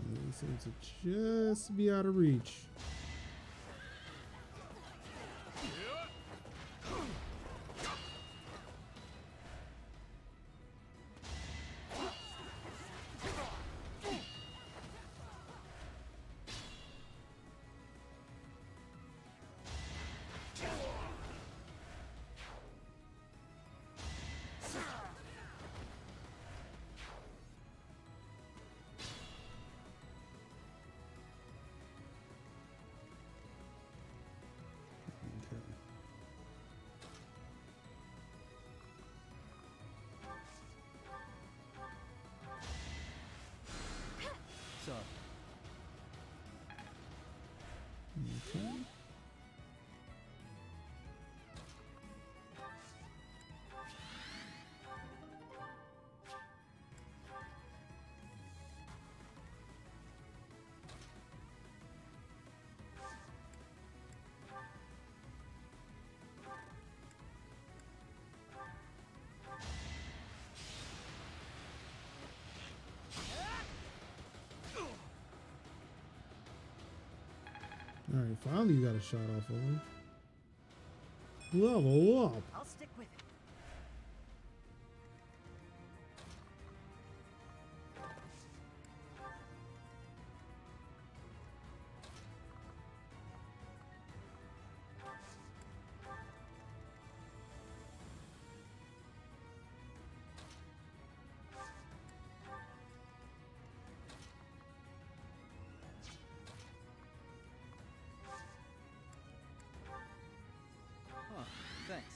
They seem to just be out of reach. Sorry. Okay. All right, finally you got a shot off of him. Level up. I'll stick with it. Huh, thanks.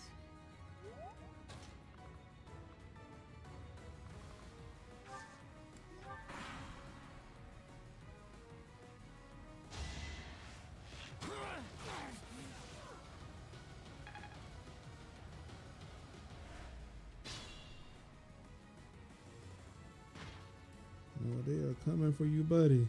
Oh, they are coming for you, buddy.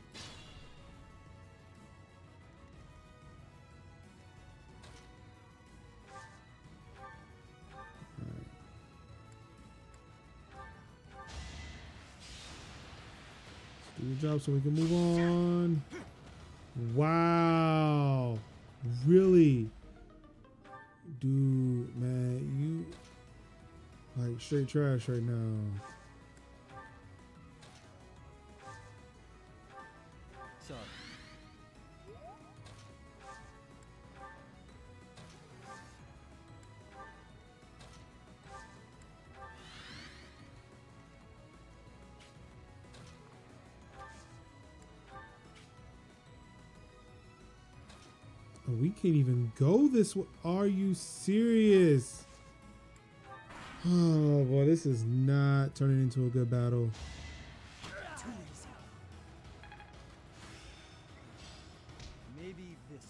Do your job so we can move on. Wow. Really? Dude, man, you like straight trash right now. Sorry. Oh, we can't even go this way. Are you serious? Oh boy, this is not turning into a good battle. Too easy. Maybe this will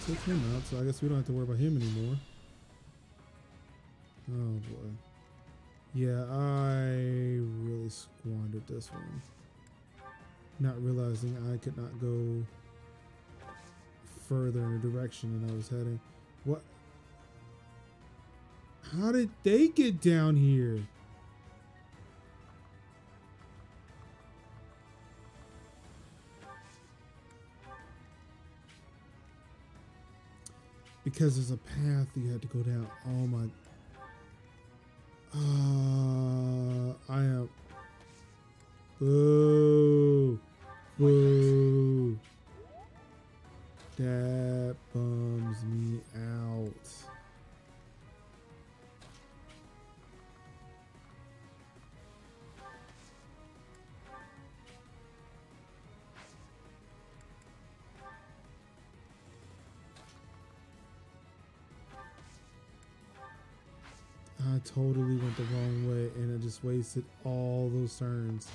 Took him out, so I guess we don't have to worry about him anymore. Oh boy. Yeah, I really squandered this one. Not realizing I could not go further in the direction that I was heading. What? How did they get down here? because there's a path you had to go down. Oh my. I am. Boo. Boo. That bums me out. I totally went the wrong way and I just wasted all those turns.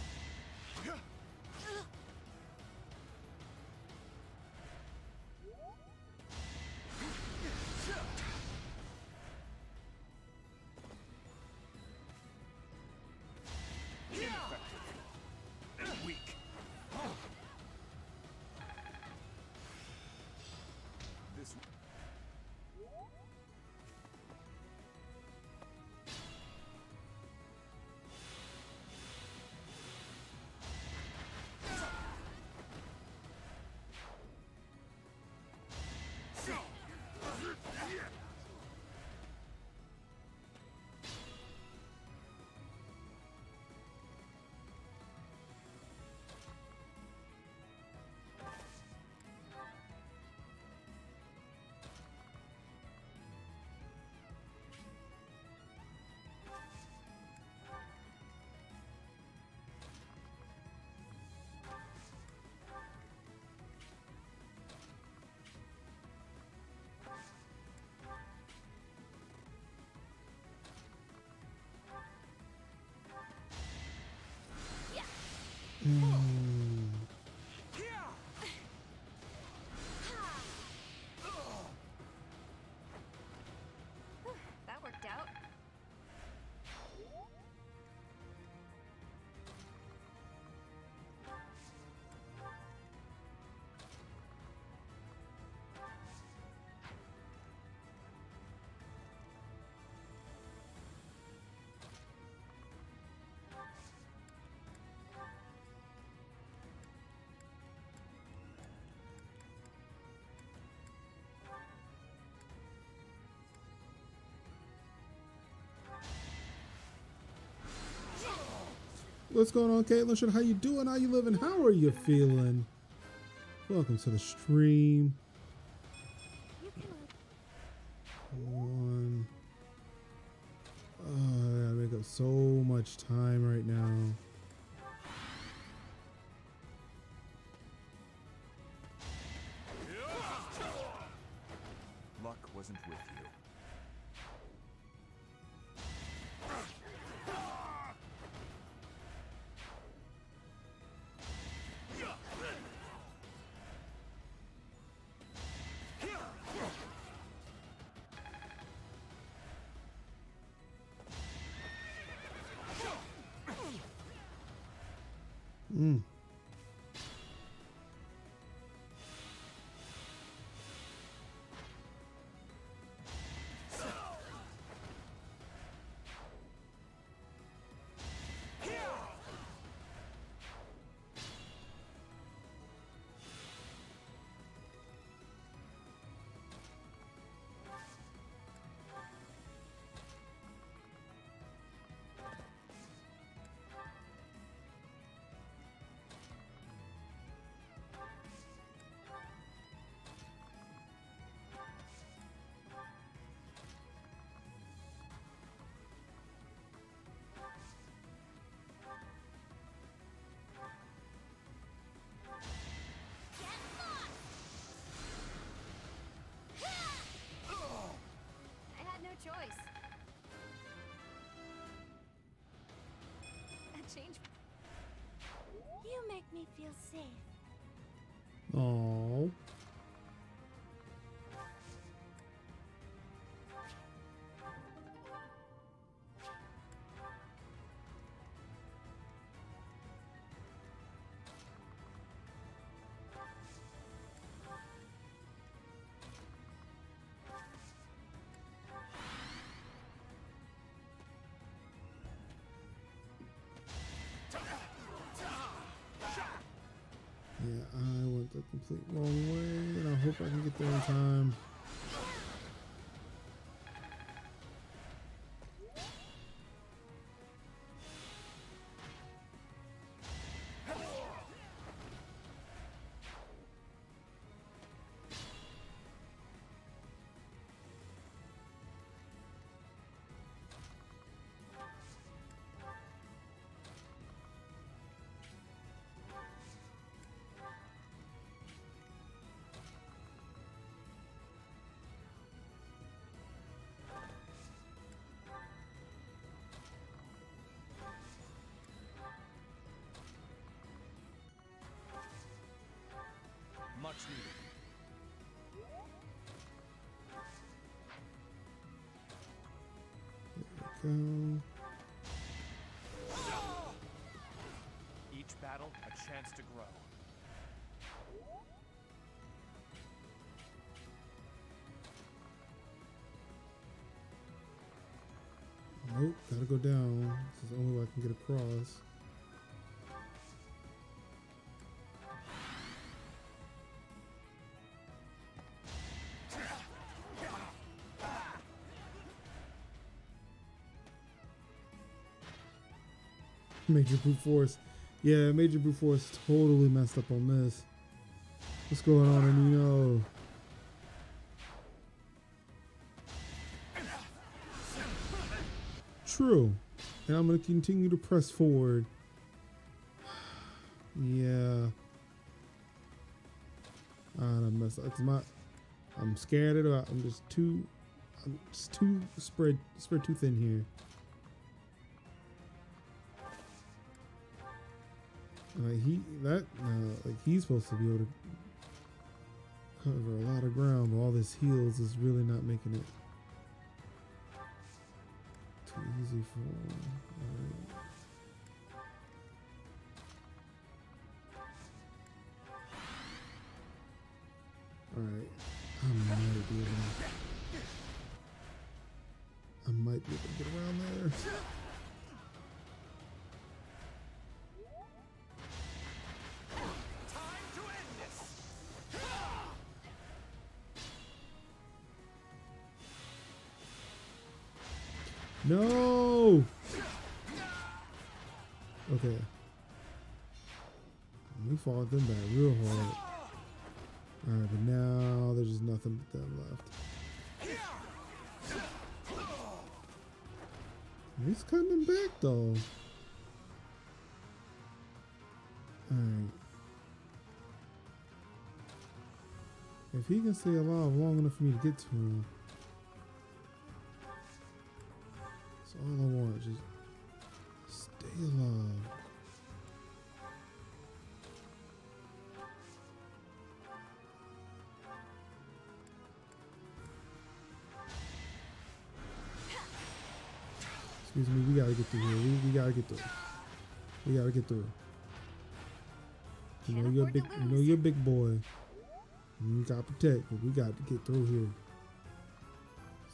That worked out. What's going on, Caitlin? How you doing? How you living? How are you feeling? Welcome to the stream. Come on. I gotta make up so much time right now. Luck wasn't with you. Choice. A change. You make me feel safe. Oh. Yeah, I went the complete wrong way, and I hope I can get there in time. much needed. There we go. Each battle, a chance to grow. Nope, gotta go down. This is the only way I can get across. Major brute force. Yeah, major brute force totally messed up on this. What's going on, Amino? True. And I'm going to continue to press forward. Yeah. I messed up. I'm scared of it. I'm just too spread too thin here. Like he's supposed to be able to cover a lot of ground, but all this heals is really not making it too easy for him. All right. I might be able to get around there. No! Okay. We fought them back real hard. Alright, but now there's just nothing but them left. He's cutting them back though. Alright. If he can stay alive long enough for me to get to him. All I want is just stay alive. Excuse me, we gotta get through here. We gotta get through. We gotta get through. You know you're a big boy. You gotta protect, but we got to get through here.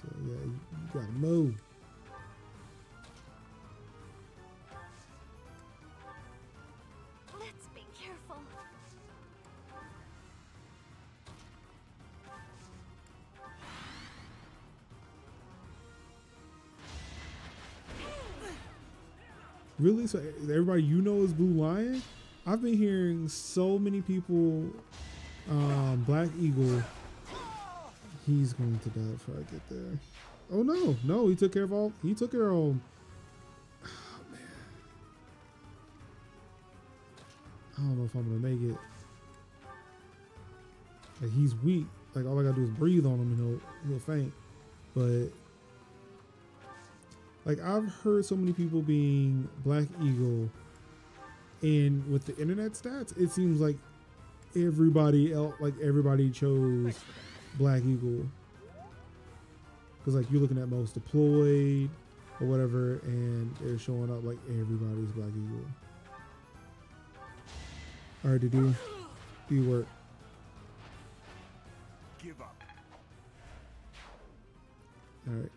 So yeah, you gotta move. Really? So everybody you know is Blue Lion? I've been hearing so many people, Black Eagle, he's going to die before I get there. Oh no, he took care of all, he took care of, oh man. I don't know if I'm gonna make it. Like he's weak, like all I gotta do is breathe on him and he'll faint. But like I've heard so many people being Black Eagle, and with the internet stats, it seems like everybody else, like everybody chose Black Eagle. Cause like you're looking at most deployed or whatever, and they're showing up like everybody's Black Eagle. All right, to do work. Give up. All right.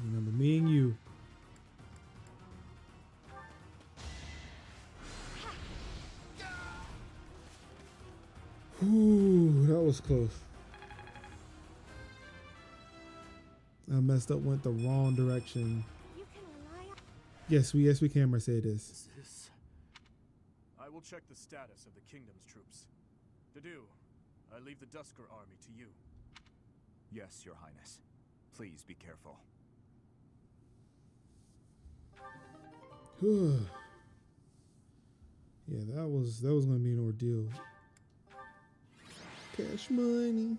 Remember me and you. Ooh, that was close. I messed up, went the wrong direction. Yes, we can, Mercedes. I will check the status of the kingdom's troops. To do, I leave the Dusker army to you. Yes, Your Highness. Please be careful. Yeah, that was gonna be an ordeal. Cash money.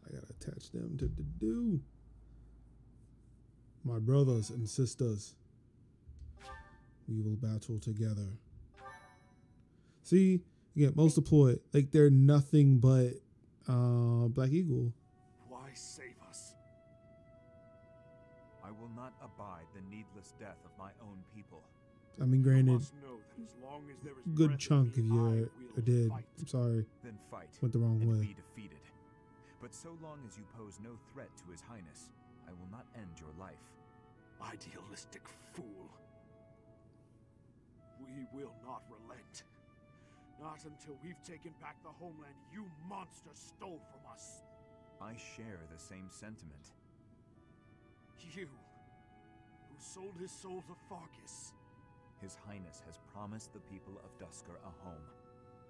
I gotta Attach them to the do. My brothers and sisters, we will battle together. See, you get most deployed. Like they're nothing but Black Eagle. Why save us? I will not abide the needless death of my own people. I mean, granted, You must know that as long as there is good breath chunk in of me, you I are dead. fight. I'm sorry. Then fight. Went the wrong and way. be defeated. But so long as you pose no threat to His Highness, I will not end your life. Idealistic fool. We will not relent. Not until we've taken back the homeland you monsters stole from us. I share the same sentiment. You, who sold his soul to Fargus. His Highness has promised the people of Duscur a home.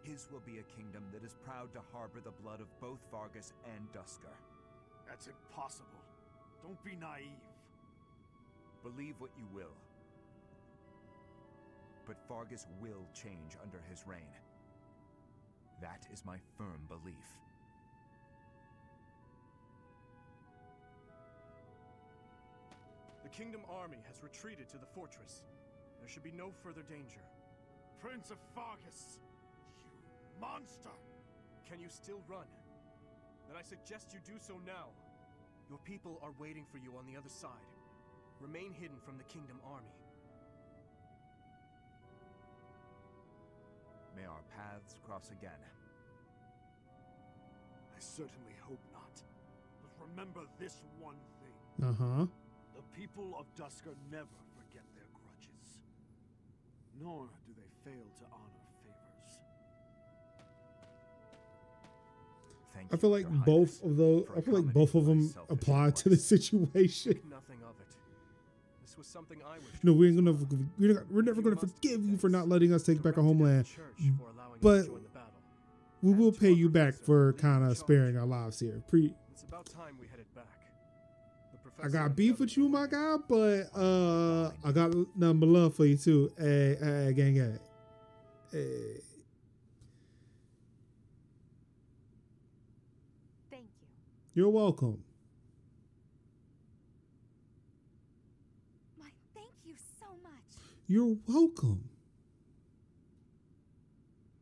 His will be a kingdom that is proud to harbor the blood of both Fargus and Duscur. That's impossible. Don't be naive. Believe what you will. But Fargus will change under his reign. That is my firm belief. The Kingdom army has retreated to the fortress. There should be no further danger. Prince of Fargus! You monster! Can you still run? Then I suggest you do so now. Your people are waiting for you on the other side. Remain hidden from the Kingdom army. May our paths cross again. I certainly hope not. But remember this one thing. Uh-huh. The people of Duscur never forget their grudges. Nor do they fail to honor favors. I feel like both of those. I feel like both of them apply to the situation. Nothing of it. This was something I wish. No, we're never gonna forgive you for not letting us take back our homeland, but we will pay you back for kind of sparing our lives here. It's about time we headed back. I got beef with you, my guy, but I got nothing but love for you too. Hey, gang. Hey. Thank you. You're welcome. Thank you so much. You're welcome.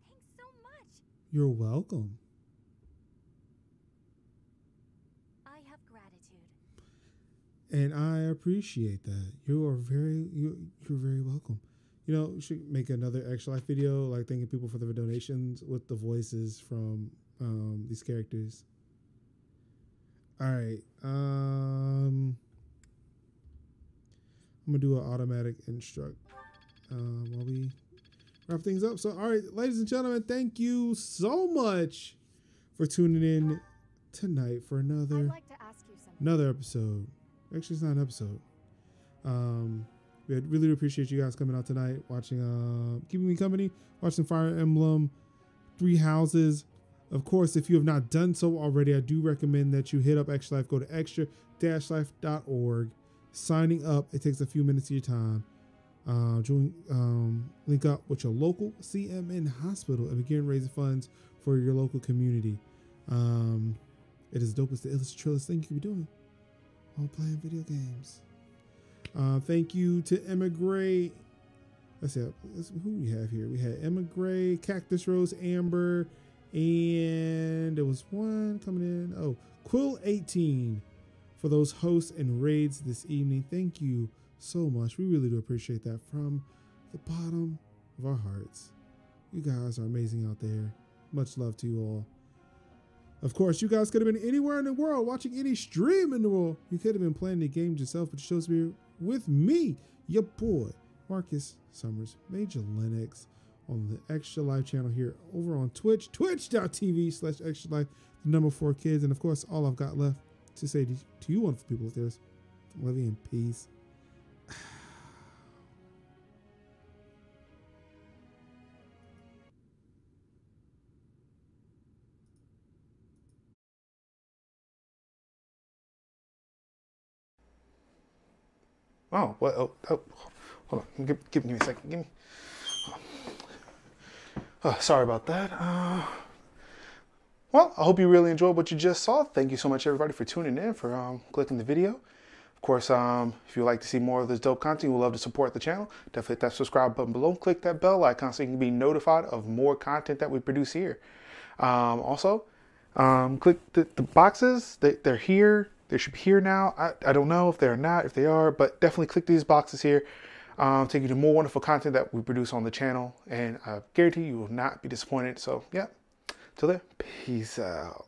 Thanks so much. You're welcome. I have gratitude. And I appreciate that. You're very welcome. You know, we should make another Extra Life video, like thanking people for their donations with the voices from these characters. All right. I'm gonna do an automatic instruct while we wrap things up. So, all right, ladies and gentlemen, thank you so much for tuning in tonight for another episode. Actually, it's not an episode. We really appreciate you guys coming out tonight, watching, keeping me company, watching Fire Emblem 3 Houses. Of course, if you have not done so already, I do recommend that you hit up Extra Life. Go to extra-life.org. Signing up, it takes a few minutes of your time. Link up with your local CMN hospital and begin raising funds for your local community. It is dope. It's the illest, trillest thing you can be doing while playing video games. Thank you to Emma Gray. Let's see who we have here. We had Emma Gray, Cactus Rose, Amber, and there was one coming in. Oh, Quill 18 for those hosts and raids this evening. Thank you so much. We really do appreciate that from the bottom of our hearts. You guys are amazing out there. Much love to you all. Of course, you guys could have been anywhere in the world watching any stream in the world. You could have been playing the game yourself, but you chose to be with me, your boy, Marcus Summers, Major Linux, on the Extra Life channel here over on Twitch, twitch.tv/Extra Life, the number 4 kids. And of course, all I've got left to say to you wonderful people is there's love you and peace. Oh, what? Oh, hold on. Give me a second. Give me. Oh, sorry about that. well, I hope you really enjoyed what you just saw. Thank you so much, everybody, for tuning in, for clicking the video. Of course, if you'd like to see more of this dope content, we'd love to support the channel. Definitely hit that subscribe button below. Click that bell icon so you can be notified of more content that we produce here. Also, click the boxes. They're here. They should be here now. I don't know if they're not, if they are, but definitely click these boxes here. Take you to more wonderful content that we produce on the channel. And I guarantee you will not be disappointed. So, yeah. Till then, peace out.